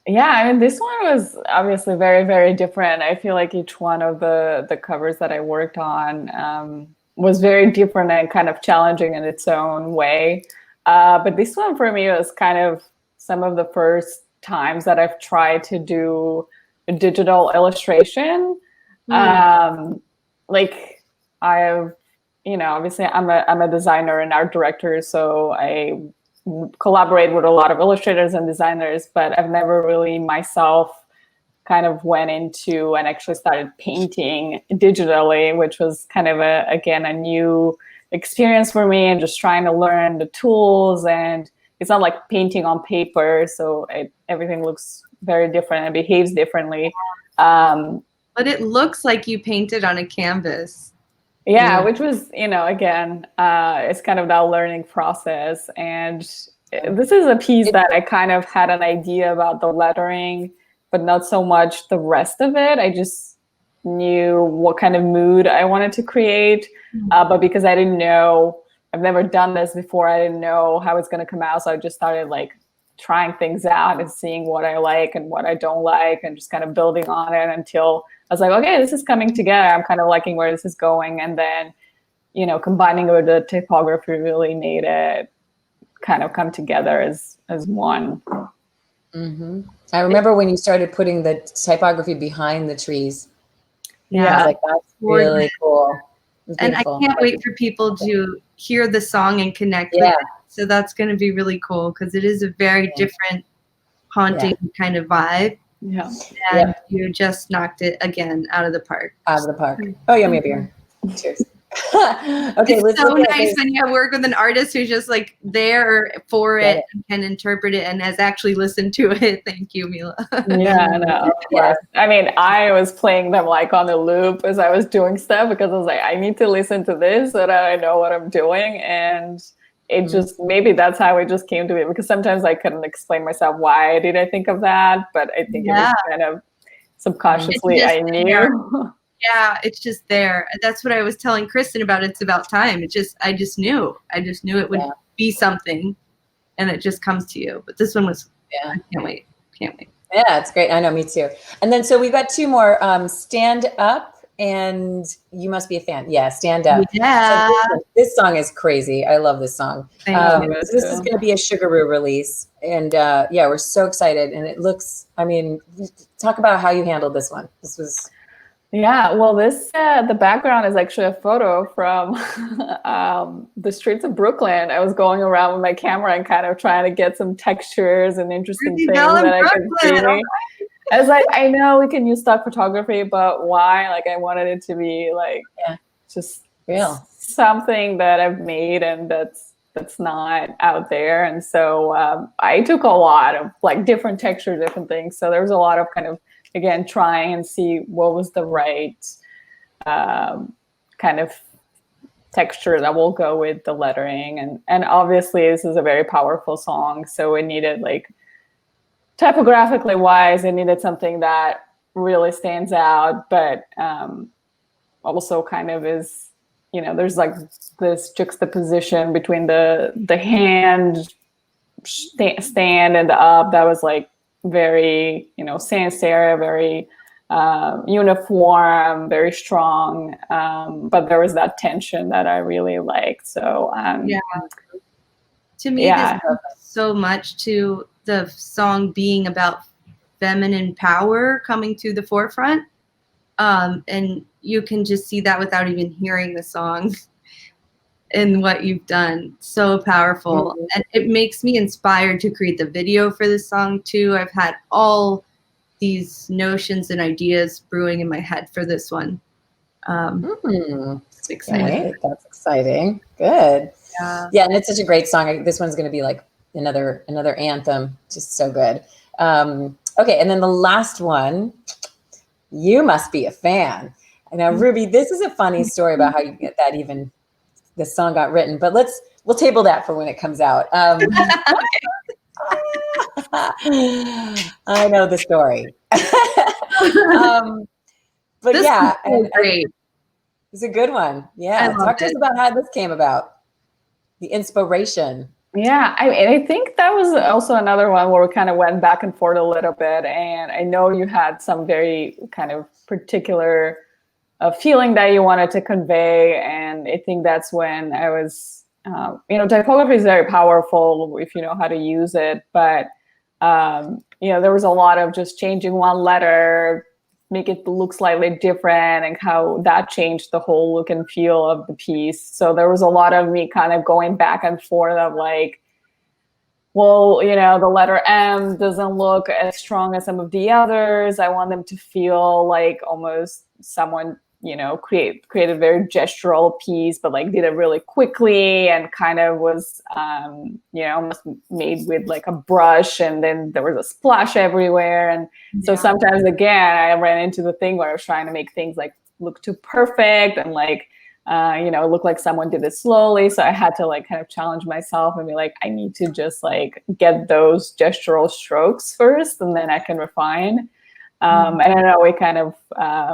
Yeah, I mean, this one was obviously very, very different. I feel like each one of the covers that I worked on was very different and kind of challenging in its own way. But this one for me was kind of some of the first times that I've tried to do a digital illustration. Like I've, obviously I'm a designer and art director, so I collaborate with a lot of illustrators and designers, but I've never really myself kind of went into and actually started painting digitally, which was kind of a new experience for me, and just trying to learn the tools. And it's not like painting on paper, so everything looks very different and behaves differently. But it looks like you painted on a canvas. Yeah, which was, again, it's kind of that learning process. And this is a piece that I kind of had an idea about the lettering, but not so much the rest of it. I just knew what kind of mood I wanted to create. But because I didn't know, I've never done this before, I didn't know how it's going to come out. So I just started like trying things out and seeing what I like and what I don't like, and just kind of building on it until I was like, okay, this is coming together. I'm kind of liking where this is going. And then, combining it with the typography really made it kind of come together as one. Mm-hmm. I remember when you started putting the typography behind the trees. Yeah. I was like, that's really cool. And I can't wait for people to hear the song and connect with it. So that's going to be really cool because it is a very different, haunting kind of vibe. Yeah. And you just knocked it again out of the park. Oh, yummy beer. Cheers. Okay, it's so nice when you work with an artist who's just like there for it and can interpret it and has actually listened to it. Thank you, Mila. Yeah, no, of course. I mean, I was playing them like on a loop as I was doing stuff because I was like, I need to listen to this so that I know what I'm doing. And it just, maybe that's how it just came to me, because sometimes I couldn't explain myself why did I think of that, but I think it was kind of subconsciously I knew. Yeah, it's just there. That's what I was telling Kristin about. It's about time. I just knew it would be something, and it just comes to you. But this one was, I can't wait. Yeah, it's great. I know, me too. And then, so we've got two more, Stand Up and You Must Be a Fan. Yeah, Stand Up. Yeah. So this song is crazy. I love this song. So this is going to be a Sugaroo release. And yeah, we're so excited. And it looks, I mean, talk about how you handled this one. This was... Yeah, well, this the background is actually a photo from the streets of Brooklyn. I was going around with my camera and kind of trying to get some textures and interesting Ruby things Velle in that I could Brooklyn. see. I was like, I know we can use stock photography, but why? Like, I wanted it to be like just real, something that I've made and that's not out there. And so I took a lot of like different textures, different things. So there was a lot of kind of, again, trying and see what was the right kind of texture that will go with the lettering. And obviously this is a very powerful song. So it needed, like, typographically wise, it needed something that really stands out, but also kind of is, you know, there's like this juxtaposition between the hand stand and the up that was like very, you know, sans serif, very uniform, very strong, but there was that tension that I really liked. So yeah, to me, this has so much to the song being about feminine power coming to the forefront, and you can just see that without even hearing the song and what you've done. So powerful. And it makes me inspired to create the video for this song too. I've had all these notions and ideas brewing in my head for this one. It's exciting. Okay, that's exciting. Good. Yeah, and it's such a great song. This one's going to be like another anthem. Just so good. Okay, and then the last one, You Must Be a Fan. Now, Ruby, this is a funny story about how you get that even the song got written, but we'll table that for when it comes out. I know the story. But this yeah, great. It's a good one. Yeah, talk to us about how this came about, the inspiration. Yeah, I think that was also another one where we kind of went back and forth a little bit. And I know you had some very kind of particular feeling that you wanted to convey. And I think that's when I was, you know, typography is very powerful if you know how to use it. But, you know, there was a lot of just changing one letter, make it look slightly different, and how that changed the whole look and feel of the piece. So there was a lot of me kind of going back and forth of like, well, you know, the letter M doesn't look as strong as some of the others. I want them to feel like almost someone, you know, created a very gestural piece, but like did it really quickly and kind of was, you know, almost made with like a brush, and then there was a splash everywhere. And so sometimes, again, I ran into the thing where I was trying to make things like look too perfect and like, you know, look like someone did it slowly. So I had to like kind of challenge myself and be like, I need to just like get those gestural strokes first, and then I can refine. And I know we kind of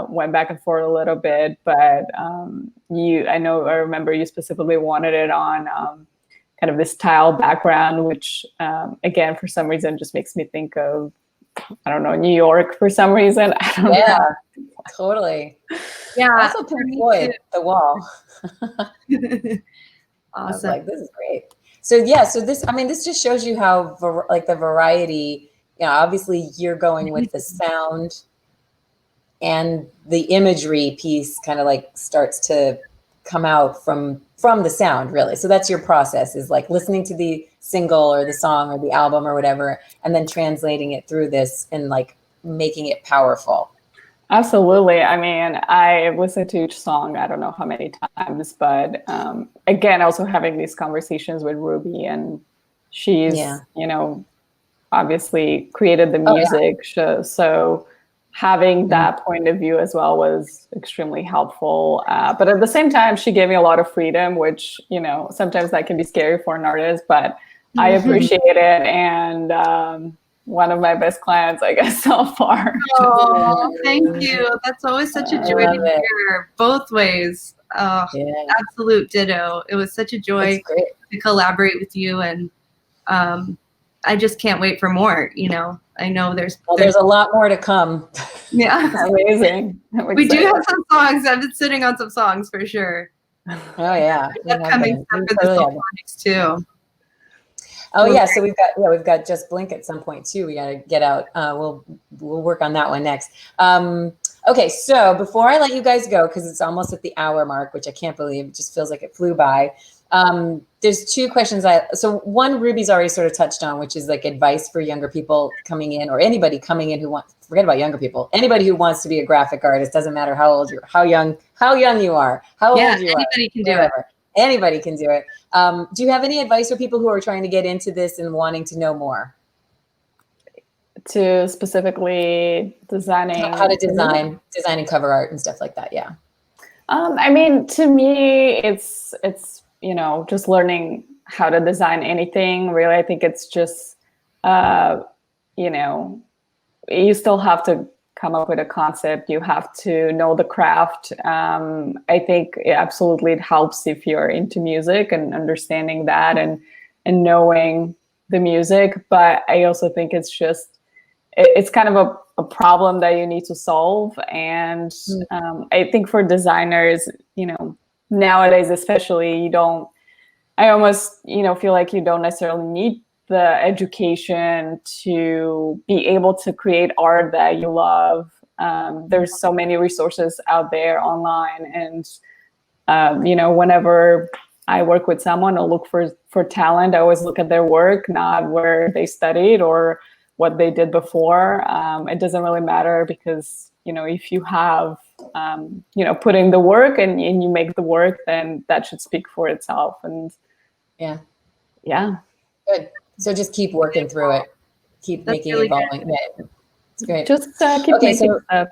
went back and forth a little bit, but I remember you specifically wanted it on kind of this tile background, which again, for some reason, just makes me think of, I don't know, New York for some reason. I don't know. Totally. Yeah. Also Pink Floyd, The Wall. Awesome. Like, this is great. So yeah, so this, I mean, this just shows you how like the variety. You know, obviously you're going with the sound, and the imagery piece kind of like starts to come out from the sound, really. So that's your process, is like listening to the single or the song or the album or whatever, and then translating it through this and like making it powerful. Absolutely. I mean, I listened to each song, I don't know how many times, but again, also having these conversations with Ruby, and she's, you know, obviously created the music. So having that point of view as well was extremely helpful. But at the same time, she gave me a lot of freedom, which, you know, sometimes that can be scary for an artist, but I appreciate it. And one of my best clients, I guess, so far. Oh, thank you. That's always such a joy to hear both ways. Absolute ditto. It was such a joy to collaborate with you, and I just can't wait for more. You know, I know there's a lot more to come. Yeah. Amazing. We do have some songs. I've been sitting on some songs for sure. Oh yeah. Upcoming stuff for the song projects too. Oh yeah, so we've got Just Blink at some point too. We got to get out. We'll work on that one next. Okay, so before I let you guys go, because it's almost at the hour mark, which I can't believe, it just feels like it flew by. There's two questions. So one Ruby's already sort of touched on, which is like advice for younger people coming in, or anybody coming in who wants. Forget about younger people. Anybody who wants to be a graphic artist, doesn't matter how old you're, how young you are, how old you are. Anybody can do whatever. it. Anybody can do it. Do you have any advice for people who are trying to get into this and wanting to know more? To specifically designing how to designing cover art and stuff like that. Yeah. I mean, to me, it's just learning how to design anything. Really, I think it's just you still have to come up with a concept. You have to know the craft. I think absolutely it helps if you're into music and understanding that and knowing the music. But I also think it's kind of a problem that you need to solve. And I think for designers, nowadays especially, I almost, feel like you don't necessarily need the education to be able to create art that you love. There's so many resources out there online. And, whenever I work with someone or look for talent, I always look at their work, not where they studied or what they did before. It doesn't really matter because, if you have, put in the work and you make the work, then that should speak for itself. And yeah. Good. So just keep working through it. Keep making it evolving. Yeah, it's great. Just keep making stuff.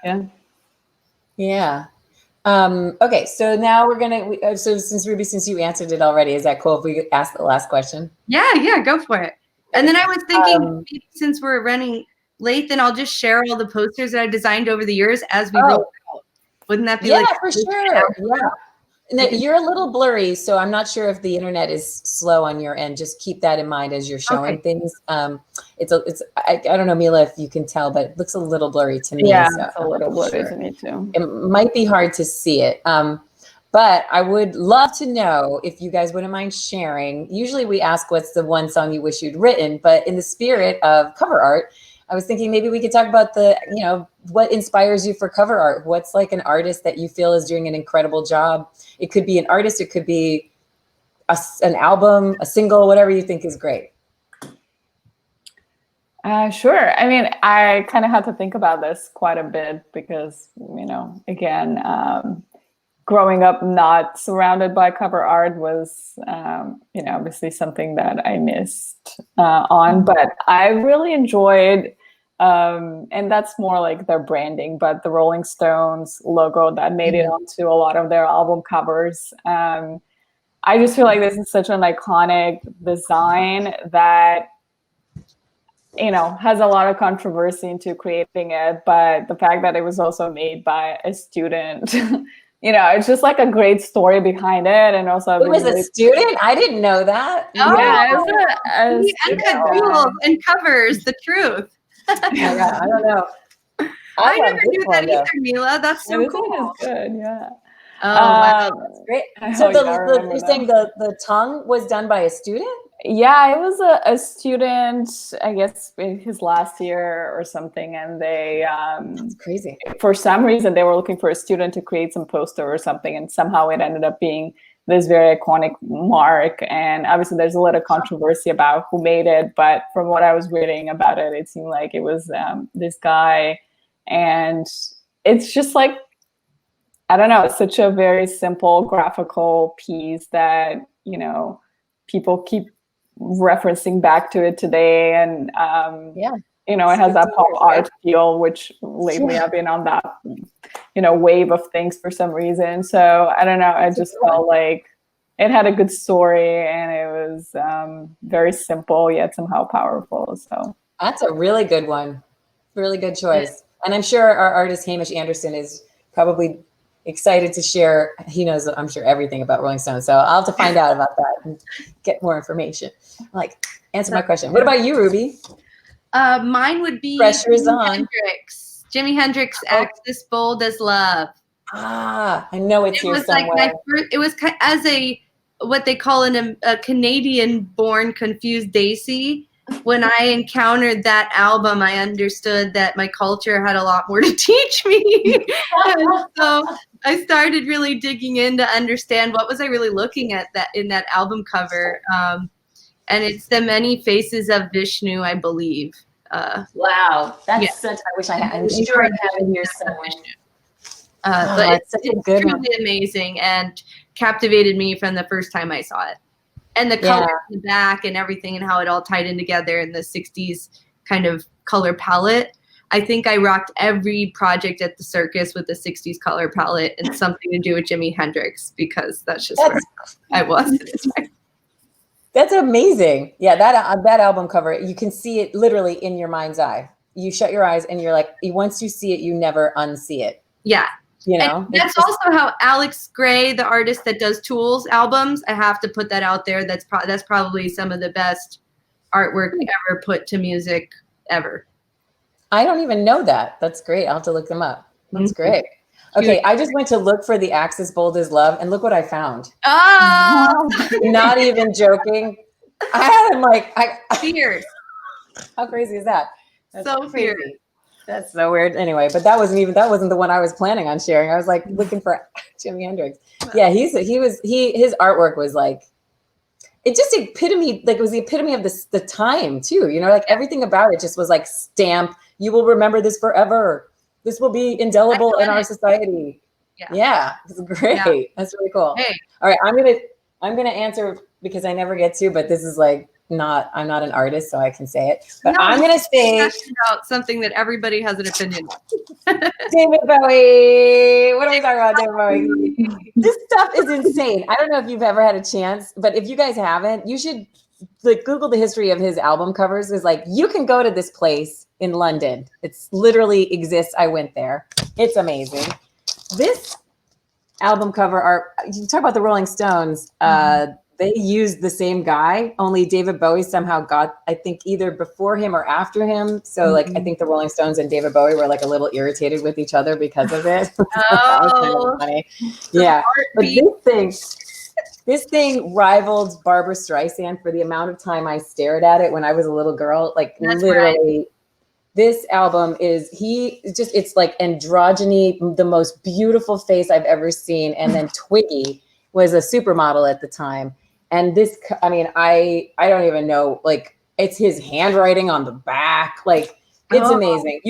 Yeah. Okay. So now we're gonna. So since Ruby, since you answered it already, is that cool if we ask the last question? Yeah. Go for it. And then I was thinking, maybe since we're running late, then I'll just share all the posters that I designed over the years as we roll out. Wouldn't that be for sure? Yeah. And you're a little blurry, so I'm not sure if the internet is slow on your end. Just keep that in mind as you're showing things. I don't know, Mila, if you can tell, but it looks a little blurry to me. Yeah, so it's a little blurry to me too. It might be hard to see it. But I would love to know if you guys wouldn't mind sharing. Usually we ask what's the one song you wish you'd written, but in the spirit of cover art, I was thinking maybe we could talk about what inspires you for cover art. What's like an artist that you feel is doing an incredible job? It could be an artist, it could be an album, a single, whatever you think is great. Sure. I mean, I kind of had to think about this quite a bit because, again, growing up not surrounded by cover art was, obviously something that I missed on. But I really enjoyed, and that's more like their branding, but the Rolling Stones logo that made it onto a lot of their album covers. I just feel like this is such an iconic design that, has a lot of controversy into creating it. But the fact that it was also made by a student, it's just like a great story behind it. And also it was a student? I didn't know that. Yeah, UnCut Juels and covers the truth. Yeah, I don't know. I never knew that either, Mila. That's so cool. One is good, yeah. Oh, wow. That's great. So you're saying the tongue was done by a student? Yeah, it was a student, I guess in his last year or something, and they that's crazy. For some reason they were looking for a student to create some poster or something, and somehow it ended up being this very iconic mark. And obviously there's a lot of controversy about who made it, but from what I was reading about it, it seemed like it was this guy. And it's just like, I don't know, it's such a very simple graphical piece that, people keep referencing back to it today. And, it has that pop art feel, which lately I've been on that, wave of things for some reason. So I don't know, I just felt like it had a good story and it was very simple yet somehow powerful. So that's a really good one. Really good choice. And I'm sure our artist Hamish Anderson is probably excited to share. He knows, I'm sure, everything about Rolling Stones. So I'll have to find out about that and get more information. Answer my question. What about you, Ruby? Mine would be Pressure is on. Jimi Hendrix, Axis Bold as Love. Ah, I know it's here somewhere. Like it was as what they call a Canadian-born confused Daisy. When I encountered that album, I understood that my culture had a lot more to teach me. And so I started really digging in to understand what was I really looking at in that album cover. And it's the many faces of Vishnu, I believe. Wow, that's such. I wish I had. I'm sure I have it here somewhere. But it's truly amazing and captivated me from the first time I saw it. And the color in the back and everything and how it all tied in together in the 60s kind of color palette. I think I rocked every project at the circus with the 60s color palette and something to do with Jimi Hendrix because that's where I was at the time. That's amazing. Yeah, that album cover, you can see it literally in your mind's eye. You shut your eyes and you're like, once you see it, you never unsee it. Yeah. You know, and that's also how Alex Gray, the artist that does Tools albums, I have to put that out there. That's probably some of the best artwork ever put to music ever. I don't even know that. That's great. I'll have to look them up. That's great. Okay, I just went to look for the Axis Bold as Love, and look what I found. Oh, not even joking. I had him like, fierce. How crazy is that? That's so crazy. Fierce. That's so weird. Anyway, but that wasn't the one I was planning on sharing. I was like looking for Jimi Hendrix. Yeah, his artwork was like, it just it was the epitome of the time too. You know, like everything about it just was like stamp. You will remember this forever. This will be indelible in our society. Yeah, it's great. Yeah. That's really cool. Hey. All right, I'm gonna answer because I never get to, but this is like I'm not an artist, so I can say it. But I'm gonna say about something that everybody has an opinion on. David Bowie. What are we talking about, David Bowie? This stuff is insane. I don't know if you've ever had a chance, but if you guys haven't, you should like Google the history of his album covers. Is like you can go to this place in London. It's literally exists. I went there. It's amazing. This album cover art. You talk about the Rolling Stones. They used the same guy, only David Bowie somehow got, I think, either before him or after him. So, like, I think the Rolling Stones and David Bowie were, like, a little irritated with each other because of it. Oh. That was kind of funny. Yeah. But this thing rivaled Barbra Streisand for the amount of time I stared at it when I was a little girl. Like, that's literally, right. This album it's like androgyny, the most beautiful face I've ever seen. And then Twiggy was a supermodel at the time. And this, I mean, I don't even know, like, it's his handwriting on the back. Like, it's amazing.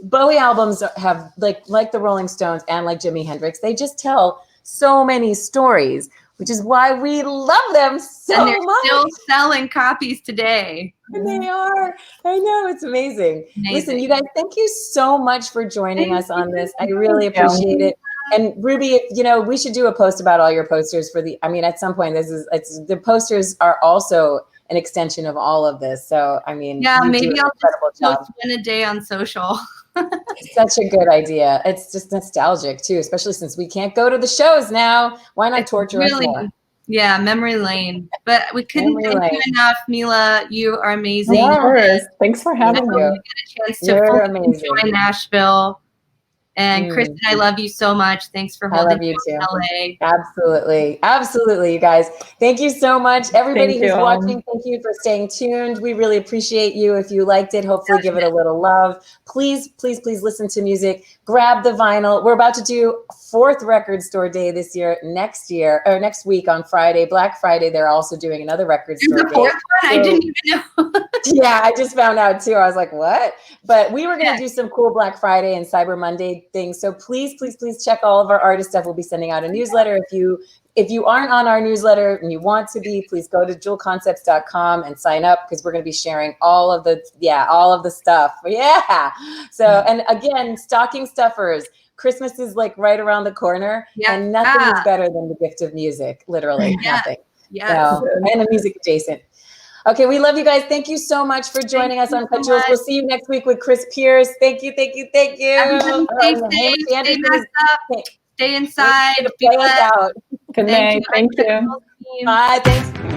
Bowie albums have, like the Rolling Stones and like Jimi Hendrix, they just tell so many stories, which is why we love them so much. And they're still selling copies today. And they are. I know. It's amazing. Listen, you guys, thank you so much for joining us on this. I really appreciate it. And Ruby, you know, we should do a post about all your posters at some point, the posters are also an extension of all of this. So, I mean, yeah, maybe I'll just post one a day on social. Such a good idea. It's just nostalgic too, especially since we can't go to the shows now. Why not torture us more? Yeah, memory lane. But we couldn't thank you enough, Mila. You are amazing. Yes, thanks for having me. We get a chance to enjoy Nashville. And Kristin, I love you so much. Thanks for holding me in LA. Absolutely, you guys. Thank you so much. Everybody who's watching, thank you for staying tuned. We really appreciate you. If you liked it, hopefully give it a little love. Please, please, please listen to music. Grab the vinyl. We're about to do 4th record store day this year. Next week on Friday, Black Friday, they're also doing another record store day. 4th one? I didn't even know. Yeah, I just found out too. I was like, what? But we were going to do some cool Black Friday and Cyber Monday things. So please, please, please check all of our artist stuff. We'll be sending out a newsletter. If you aren't on our newsletter and you want to be, please go to juelconcepts.com and sign up because we're going to be sharing all of the stuff. Yeah. So, and again, stocking stuffers. Christmas is like right around the corner and nothing is better than the gift of music. Literally nothing. Yeah. So, and the music adjacent. Okay, we love you guys. Thank you so much for joining us on UnCut Juels. We'll see you next week with Chris Pierce. Thank you, thank you, thank you. Stay inside. Play us out. Good night. Thank you. Bye. Thanks.